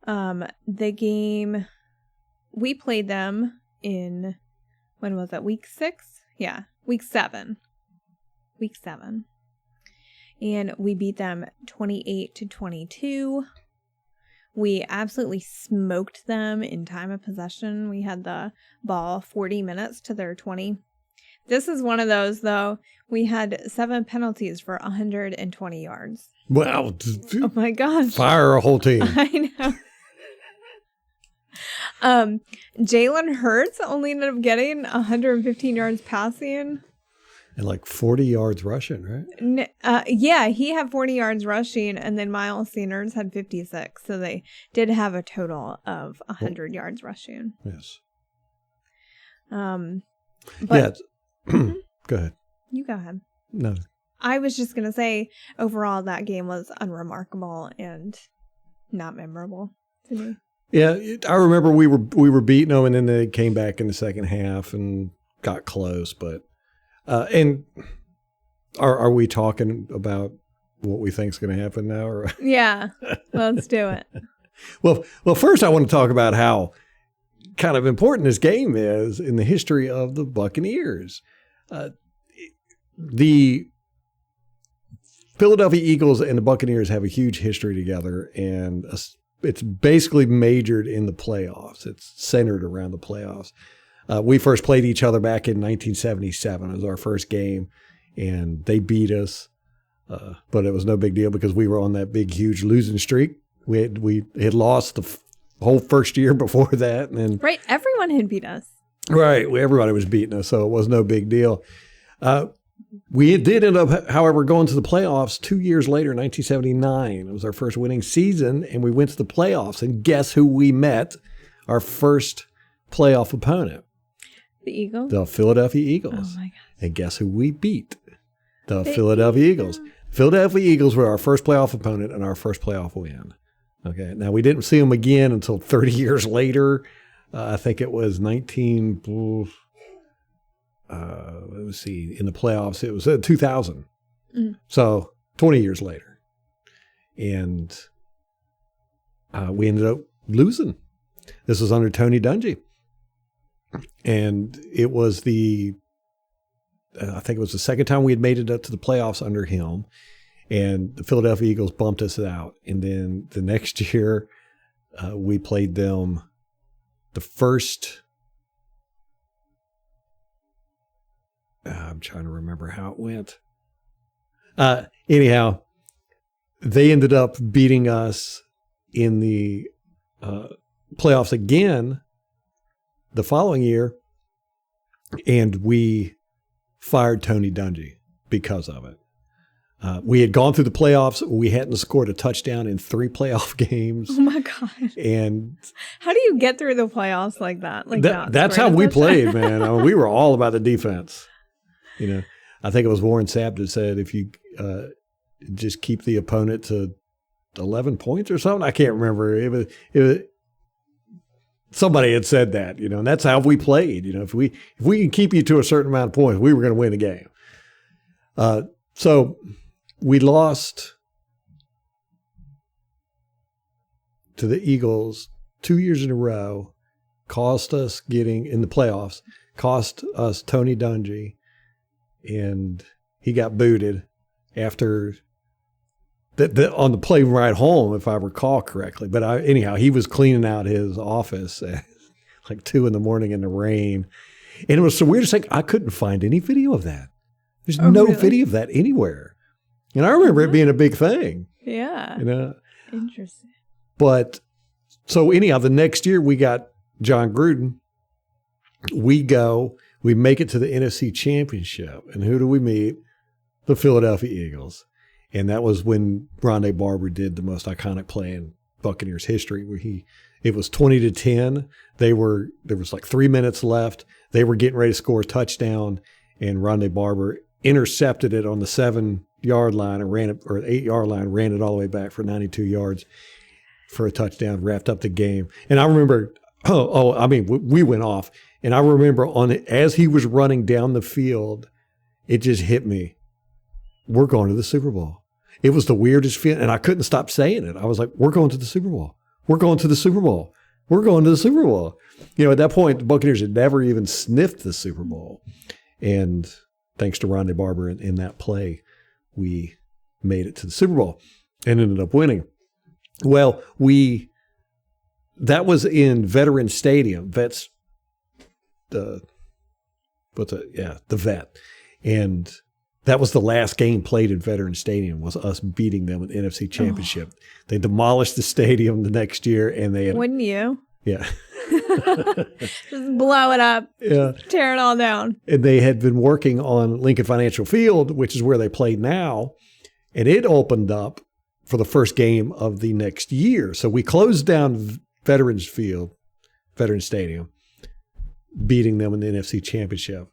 the game, we played them in, when was that, week 6? Yeah, week 7. Week 7. And we beat them 28-22. We absolutely smoked them in time of possession. We had the ball 40 minutes to their 20. This is one of those, though. We had 7 penalties for 120 yards. Wow. Oh my gosh. Fire a whole team. I know. Jalen Hurts only ended up getting 115 yards passing. And like 40 yards rushing, right? Yeah, he had 40 yards rushing, and then Miles Sanders had 56. So they did have a total of 100 yards rushing. Yes. But Go ahead. You go ahead. No. I was just going to say, overall, that game was unremarkable and not memorable to me. Yeah, I remember we were beating them, and then they came back in the second half and got close. But and are we talking about what we think is going to happen now? Or? Yeah, let's do it. Well, first I want to talk about how kind of important this game is in the history of the Buccaneers. The Philadelphia Eagles and the Buccaneers have a huge history together, and it's basically majored in the playoffs. It's centered around the playoffs. We first played each other back in 1977. It was our first game, and they beat us, but it was no big deal because we were on that big, huge losing streak. We had lost the whole first year before that, and then right, everyone had beat us. Right, everybody was beating us, so it was no big deal. We did end up, however, going to the playoffs 2 years later, 1979. It was our first winning season, and we went to the playoffs. And guess who we met? Our first playoff opponent. The Eagles? The Philadelphia Eagles. Oh, my gosh. And guess who we beat? The Philadelphia Eagles. Philadelphia Eagles were our first playoff opponent and our first playoff win. Okay, now we didn't see them again until 30 years later. I think it was let's see, in the playoffs, it was 2000. So 20 years later. And we ended up losing. This was under Tony Dungy. And it was I think it was the second time we had made it up to the playoffs under him. And the Philadelphia Eagles bumped us out. And then the next year, we played them the first. I'm trying to remember how it went. Anyhow, they ended up beating us in the playoffs again the following year. And we fired Tony Dungy because of it. We had gone through the playoffs. We hadn't scored a touchdown in 3 playoff games. Oh my God. And how do you get through the playoffs like that? That's how we played, man. I mean, we were all about the defense. I think it was Warren Sapp that said, if you just keep the opponent to 11 points or something, I can't remember. It was somebody had said that, and that's how we played. If we can keep you to a certain amount of points, we were going to win the game. So we lost to the Eagles 2 years in a row, cost us getting in the playoffs, cost us Tony Dungy, and he got booted after on the plane ride home, if I recall correctly. But anyhow, he was cleaning out his office at like 2 a.m. in the rain. And it was so weird. It's like I couldn't find any video of that. There's no video of that anywhere. And I remember it being a big thing. Yeah. Interesting. But so anyhow, the next year we got John Gruden. We make it to the NFC Championship. And who do we meet? The Philadelphia Eagles. And that was when Ronde Barber did the most iconic play in Buccaneers history, where it was 20-10. There was like 3 minutes left. They were getting ready to score a touchdown, and Ronde Barber intercepted it on the 7-yard line and ran it, or 8-yard line, ran it all the way back for 92 yards for a touchdown, wrapped up the game. And I remember, we went off. And I remember as he was running down the field, it just hit me. We're going to the Super Bowl. It was the weirdest feeling, and I couldn't stop saying it. I was like, we're going to the Super Bowl. We're going to the Super Bowl. We're going to the Super Bowl. At that point, the Buccaneers had never even sniffed the Super Bowl. And thanks to Ronde Barber in that play, we made it to the Super Bowl and ended up winning. Well, that was in Veterans Stadium. The Vet. And that was the last game played in Veterans Stadium, was us beating them in the NFC Championship. Oh. They demolished the stadium the next year, and they had... Wouldn't you? Yeah. Just blow it up. Yeah. Just tear it all down. And they had been working on Lincoln Financial Field, which is where they play now, and it opened up for the first game of the next year. So we closed down Veterans Stadium, beating them in the NFC Championship.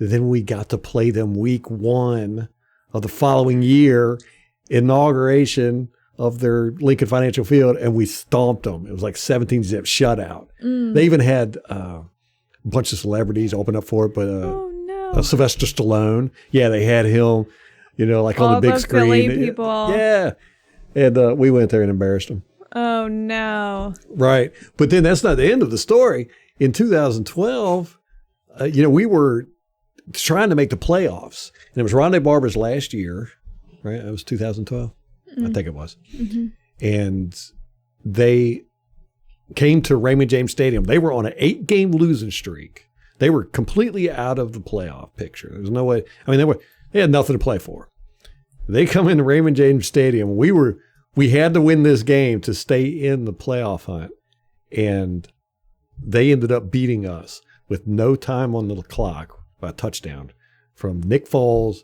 Then we got to play them week 1 of the following year, inauguration of their Lincoln Financial Field, and we stomped them. It was like 17-zip shutout. They even had a bunch of celebrities open up for it, but Sylvester Stallone. Yeah, they had him, like on the big screen. Philly people. Yeah. And we went there and embarrassed them. Oh, no. Right. But then that's not the end of the story. In 2012, we were trying to make the playoffs. And it was Ronde Barber's last year, right? It was 2012. Mm-hmm. I think it was. Mm-hmm. And they came to Raymond James Stadium. They were on an 8-game losing streak. They were completely out of the playoff picture. There's no way. I mean, they had nothing to play for. They come into Raymond James Stadium. We had to win this game to stay in the playoff hunt. And they ended up beating us with no time on the clock by a touchdown from Nick Foles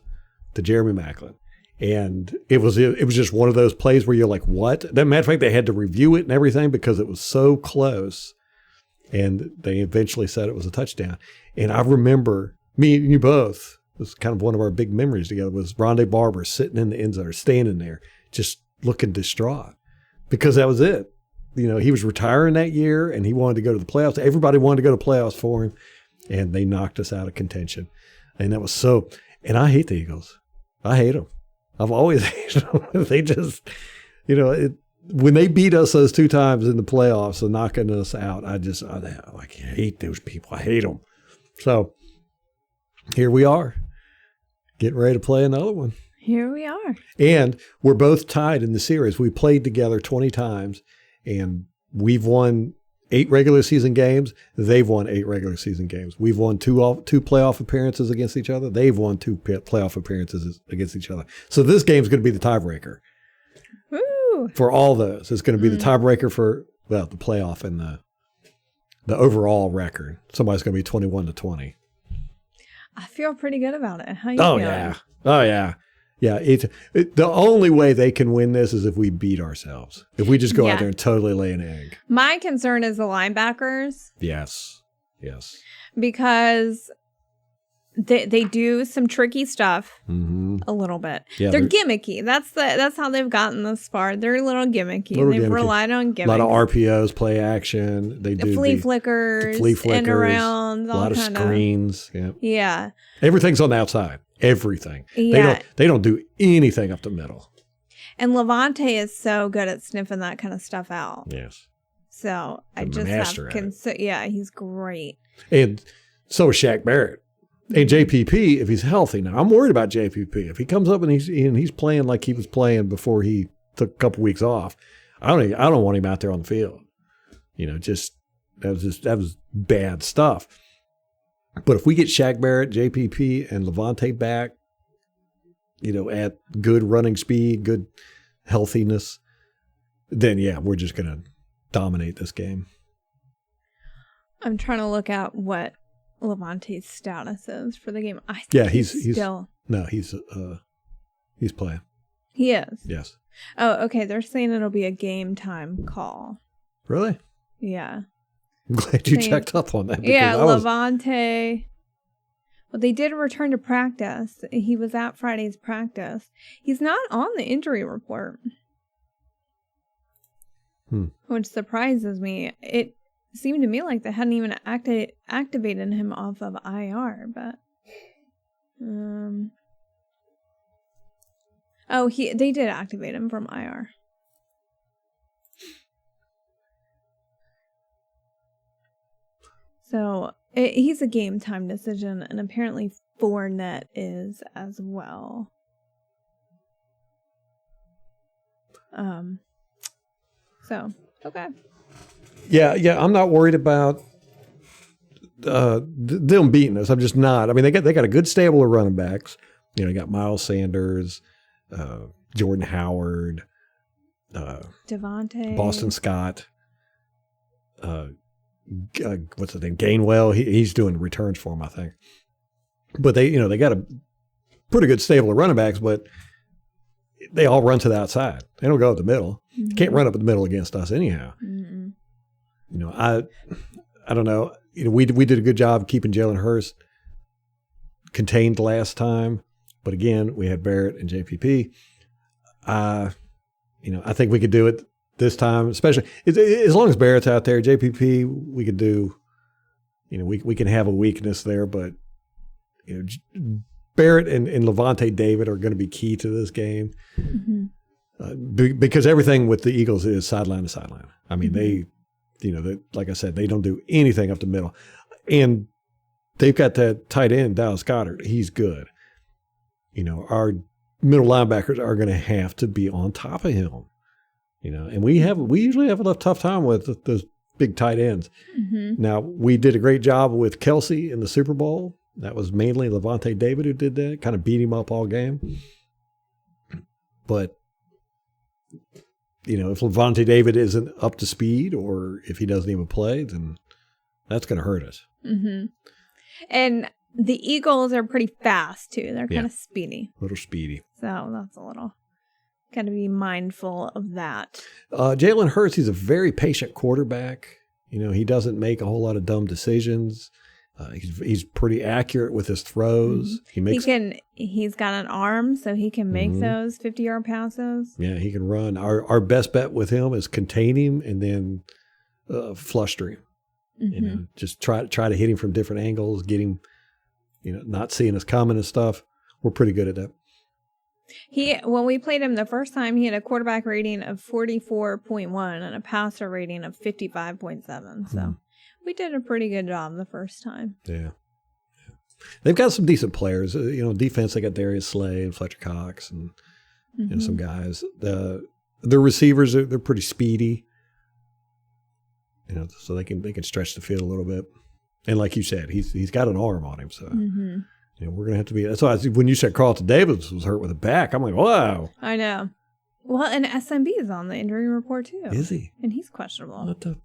to Jeremy Maclin. And it was just one of those plays where you're like, what? As a matter of fact, they had to review it and everything because it was so close. And they eventually said it was a touchdown. And I remember, me and you both, it was kind of one of our big memories together, was Ronde Barber sitting in the end zone, standing there, just looking distraught. Because that was it. He was retiring that year and he wanted to go to the playoffs. Everybody wanted to go to playoffs for him. And they knocked us out of contention. And that was so, and I hate the Eagles. I hate them. I've always hated them. They just, when they beat us those 2 times in the playoffs and knocking us out, I hate those people. I hate them. So here we are, getting ready to play another one. Here we are. And we're both tied in the series. We played together 20 times, and we've won 8 regular season games. They've won 8 regular season games. We've won 2 playoff appearances against each other. They've won 2 playoff appearances against each other. So this game's going to be the tiebreaker. Woo! For all those. It's going to be the tiebreaker for, the playoff and the overall record. Somebody's going to be 21-20. I feel pretty good about it. How you Oh, feeling? yeah. Oh, yeah. Yeah, the only way they can win this is if we beat ourselves. If we just go out there and totally lay an egg. My concern is the linebackers. Yes. Because they do some tricky stuff a little bit. Yeah, they're gimmicky. That's how they've gotten this far. They're a little gimmicky. They've relied on gimmicks. A lot of RPOs, play action. They do flea flickers, end arounds, a lot of screens. Yeah. Everything's on the outside. Everything. Yeah. They don't do anything up the middle. And Lavonte is so good at sniffing that kind of stuff out. Yes. So I The just master have at it. yeah, he's great. And so is Shaq Barrett. And JPP, if he's healthy now, I'm worried about JPP. If he comes up and he's playing like he was playing before he took a couple weeks off, I don't want him out there on the field. That was bad stuff. But if we get Shaq Barrett, JPP, and Lavonte back, at good running speed, good healthiness, then we're just going to dominate this game. I'm trying to look at what Lavonte's status is for the game. I think he's playing. He is. Yes. Oh, okay. They're saying it'll be a game time call. Really? Yeah. I'm glad you checked up on that. Yeah, Lavonte. Well, they did return to practice. He was at Friday's practice. He's not on the injury report, which surprises me. It seemed to me like they hadn't even activated him off of IR, but they did activate him from IR. So he's a game time decision, and apparently Fournette is as well. So okay. Yeah. I'm not worried about them beating us. I'm just not. I mean, they got a good stable of running backs. You got Miles Sanders, Jordan Howard, Devontae, Boston Scott. What's the name? Gainwell. He's doing returns for him, I think. But they got a pretty good stable of running backs, but they all run to the outside. They don't go up the middle. Mm-hmm. Can't run up the middle against us anyhow. Mm-hmm. I don't know. We did a good job keeping Jalen Hurts contained last time, but again, we had Barrett and JPP. I think we could do it this time, especially as long as Barrett's out there. JPP, we could do. We can have a weakness there, but Barrett and Lavonte David are going to be key to this game. Mm-hmm. Because everything with the Eagles is sideline to sideline. I mean, they like I said, they don't do anything up the middle. And they've got that tight end, Dallas Goedert. He's good. Our middle linebackers are going to have to be on top of him. And we usually have a tough time with those big tight ends. Mm-hmm. Now, we did a great job with Kelsey in the Super Bowl. That was mainly Lavonte David who did that, kind of beat him up all game. But if Lavonte David isn't up to speed or if he doesn't even play, then that's going to hurt us. Mm-hmm. And the Eagles are pretty fast, too. They're kind of speedy. A little speedy. So that's a little, got to be mindful of that. Jalen Hurts, he's a very patient quarterback. He doesn't make a whole lot of dumb decisions. He's pretty accurate with his throws. Mm-hmm. He's got an arm, so he can make those 50-yard passes. Yeah, he can run. Our best bet with him is contain him and then fluster him. Mm-hmm. Just try to hit him from different angles, get him, not seeing us coming and stuff. We're pretty good at that. When we played him the first time, he had a quarterback rating of 44.1 and a passer rating of 55.7. So we did a pretty good job the first time. Yeah. They've got some decent players. Defense, they got Darius Slay and Fletcher Cox and some guys. The receivers, they're pretty speedy. So they can stretch the field a little bit. And like you said, he's got an arm on him. So we're gonna have to be. That's why when you said Carlton Davis was hurt with a back, I'm like, wow. I know. Well, and SMB is on the injury report too. Is he? And he's questionable. What the?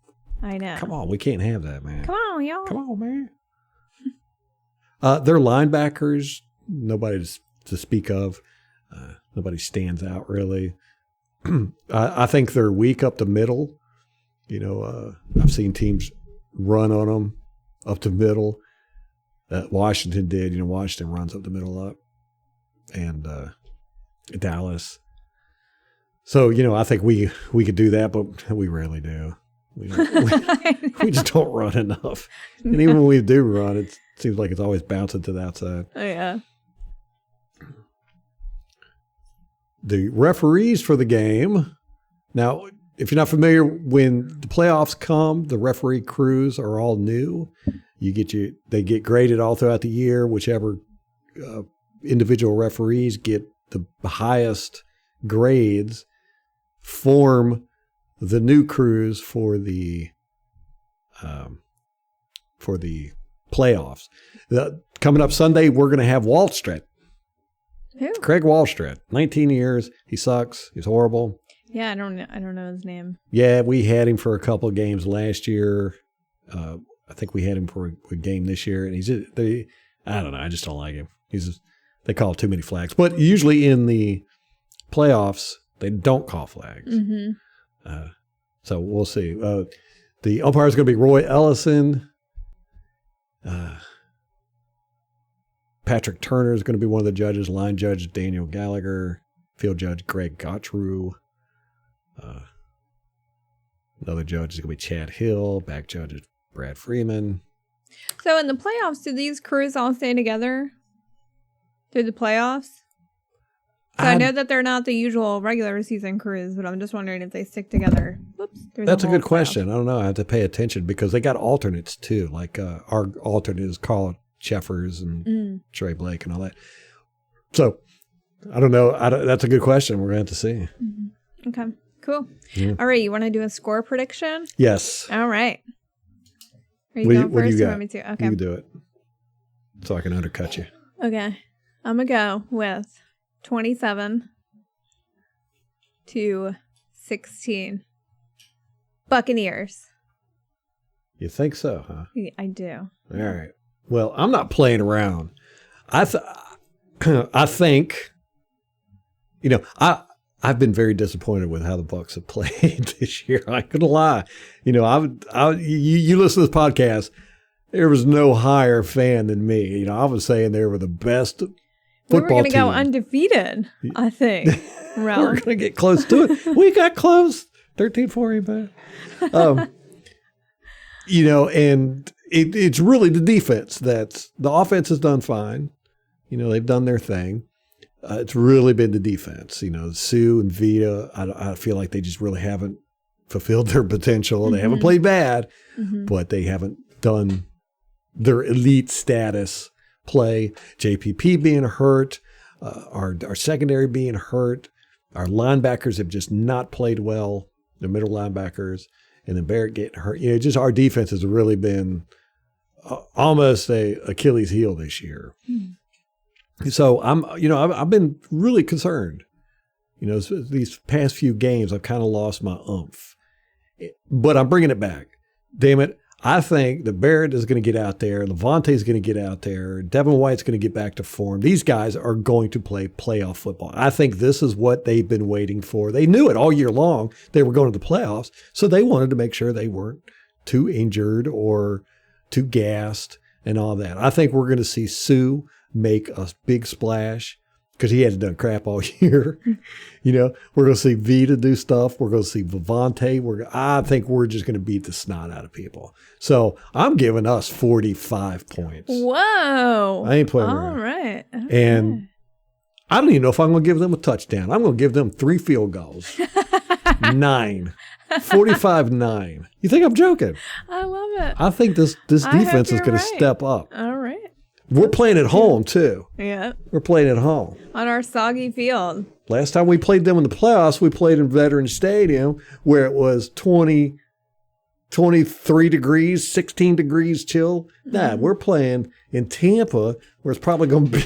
I know. Come on, we can't have that, man. Come on, y'all. Come on, man. Their linebackers, nobody to speak of. Nobody stands out really. I think they're weak up the middle. I've seen teams run on them up the middle. Washington did. Washington runs up the middle up. And Dallas. So, I think we could do that, but we rarely do. We just don't run enough. And even when we do run, it seems like it's always bouncing to the outside. Oh, yeah. The referees for the game. Now, if you're not familiar, when the playoffs come, the referee crews are all new. They get graded all throughout the year. Whichever individual referees get the highest grades form the new crews for the playoffs. Coming up Sunday, we're going to have Wallstret. Who? Craig Wallstret, 19 years. He sucks. He's horrible. Yeah, I don't know his name. Yeah, we had him for a couple of games last year. I think we had him for a game this year, and I don't know. I just don't like him. They call too many flags. But usually in the playoffs, they don't call flags. So we'll see. The umpire is going to be Roy Ellison. Patrick Turner is going to be one of the judges. Line judge Daniel Gallagher. Field judge Greg Gottrew. Another judge is going to be Chad Hill. Back judge is Brad Freeman. So in the playoffs, do these crews all stay together through the playoffs? So I know that they're not the usual regular season crews, but I'm just wondering if they stick together. That's a good question. I don't know. I have to pay attention because they got alternates too. Like our alternate is Carl Cheffers and Trey Blake and all that. So I don't know. That's a good question. We're going to have to see. Okay, cool. Yeah. All right, you want to do a score prediction? Yes. All right. Are you going first? You want me to? Okay. You can do it. So I can undercut you. Okay. I'm going to go with 27-16. Buccaneers. You think so, huh? Yeah, I do. All right. Well, I'm not playing around. I think, I've been very disappointed with how the Bucs have played this year. I couldn't lie. You listen to this podcast. There was no higher fan than me. I was saying they were the best football team. We were going to go undefeated, I think. We're going to get close to it. We got close. 13-4, but and it's really the defense the offense has done fine. They've done their thing. It's really been the defense. Sue and Vita, I feel like they just really haven't fulfilled their potential. They haven't played bad, but they haven't done their elite status play. JPP being hurt, our secondary being hurt, our linebackers have just not played well. The middle linebackers, and then Barrett getting hurt. Just our defense has really been almost a Achilles heel this year. So I've been really concerned. These past few games, I've kind of lost my oomph, but I'm bringing it back. Damn it. I think that Barrett is going to get out there. Lavonte is going to get out there. Devin White's going to get back to form. These guys are going to play playoff football. I think this is what they've been waiting for. They knew it all year long. They were going to the playoffs, so they wanted to make sure they weren't too injured or too gassed and all that. I think we're going to see Sue make a big splash because he hasn't done crap all year. We're going to see Vita do stuff. We're going to see Lavonte. I think we're just going to beat the snot out of people. So I'm giving us 45 points. Whoa. I ain't playing around. All right. And I don't even know if I'm going to give them a touchdown. I'm going to give them 3 field goals. 9. 45-9. You think I'm joking? I love it. I think this defense is going to step up. All right. We're playing at home, too. Yeah. We're playing at home. On our soggy field. Last time we played them in the playoffs, we played in Veterans Stadium where it was 23 degrees, 16 degrees chill. Nah, we're playing in Tampa where it's probably going to be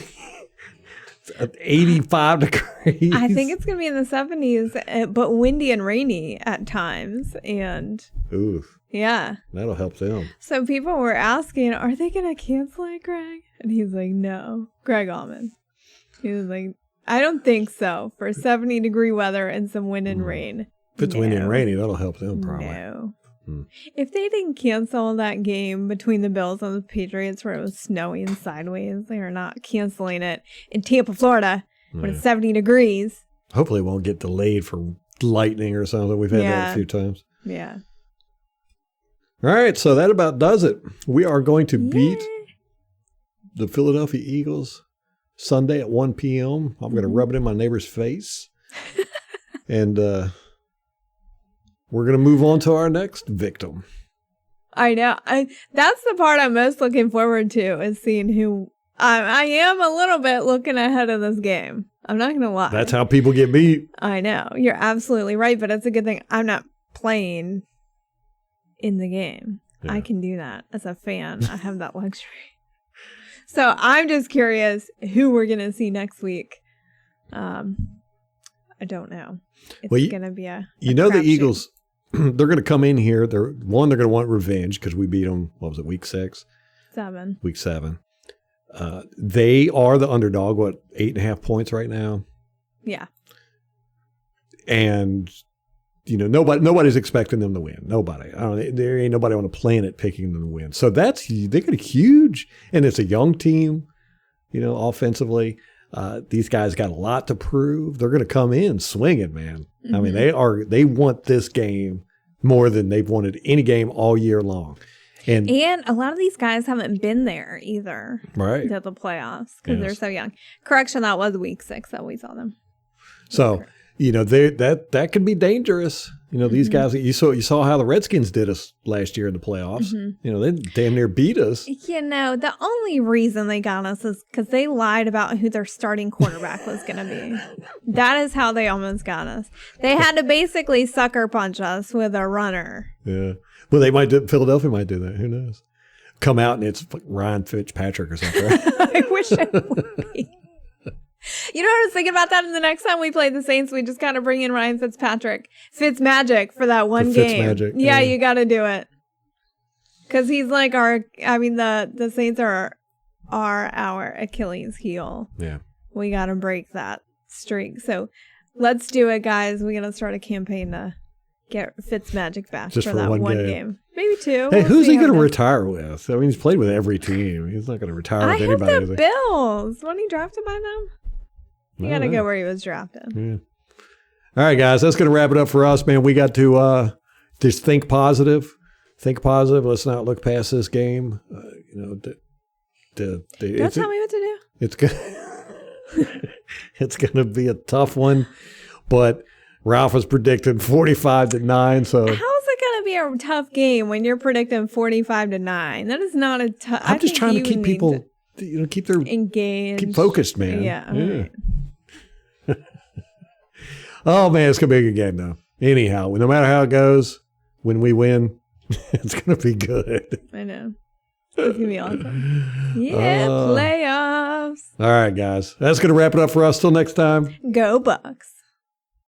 85 degrees. I think it's going to be in the 70s, but windy and rainy at times. And oof. Yeah. That'll help them. So people were asking, are they going to cancel it, Greg? And he's like, no. Greg Allman. He was like, I don't think so. For 70-degree weather and some wind and rain. If it's windy and rainy, that'll help them probably. No. If they didn't cancel that game between the Bills and the Patriots where it was snowing sideways, they are not canceling it in Tampa, Florida, when it's 70 degrees. Hopefully it won't get delayed for lightning or something. We've had that a few times. Yeah. All right, so that about does it. We are going to beat the Philadelphia Eagles Sunday at 1 p.m. I'm going to rub it in my neighbor's face. And we're going to move on to our next victim. I know. That's the part I'm most looking forward to, is seeing who... I am a little bit looking ahead of this game. I'm not going to lie. That's how people get beat. I know. You're absolutely right, but it's a good thing I'm not playing in the game. Yeah. I can do that as a fan. I have that luxury. So I'm just curious who we're going to see next week. I don't know. It's going to be a the Eagles, they're going to come in here. They're going to want revenge because we beat them, what was it, week 6? 7. Week 7. They are the underdog, 8.5 points right now? Yeah. And, nobody's expecting them to win. Nobody. There ain't nobody on the planet picking them to win. So they got a huge, and it's a young team, offensively. These guys got a lot to prove. They're going to come in swinging, man. Mm-hmm. I mean, they want this game more than they've wanted any game all year long. And a lot of these guys haven't been there either. Right. To the playoffs because they're so young. Correction, that was week 6 that we saw them. So, that could be dangerous. These guys, you saw how the Redskins did us last year in the playoffs. Mm-hmm. They damn near beat us. The only reason they got us is because they lied about who their starting quarterback was going to be. That is how they almost got us. They had to basically sucker punch us with a runner. Yeah. Well, Philadelphia might do that. Who knows? Come out and it's like Ryan Fitzpatrick or something. I wish it would be. You know what I was thinking about that? And the next time we play the Saints, we just kind of bring in Ryan Fitzpatrick. Fitzmagic for that one game. Fitzmagic. Yeah, you got to do it. Because he's like the Saints are our Achilles heel. Yeah. We got to break that streak. So let's do it, guys. We're going to start a campaign to get Fitzmagic back just for that one game. Maybe 2. Hey, who's he going to retire with? I mean, he's played with every team. He's not going to retire with anybody. I hope the Bills. Wasn't he drafted by them? You got to go where he was drafted. Yeah. All right, guys. That's going to wrap it up for us, man. We got to just think positive. Think positive. Let's not look past this game. Don't tell me what to do. It's going to be a tough one, but Ralph was predicting 45-9. So how's it going to be a tough game when you're predicting 45-9? That is not a tough. I'm just trying to keep people, keep their engaged, keep focused, man. Yeah. Right. Oh man, it's gonna be a good game though. Anyhow, no matter how it goes, when we win, it's gonna be good. I know. It's gonna be awesome. Yeah, playoffs. All right, guys. That's gonna wrap it up for us. Till next time. Go Bucs.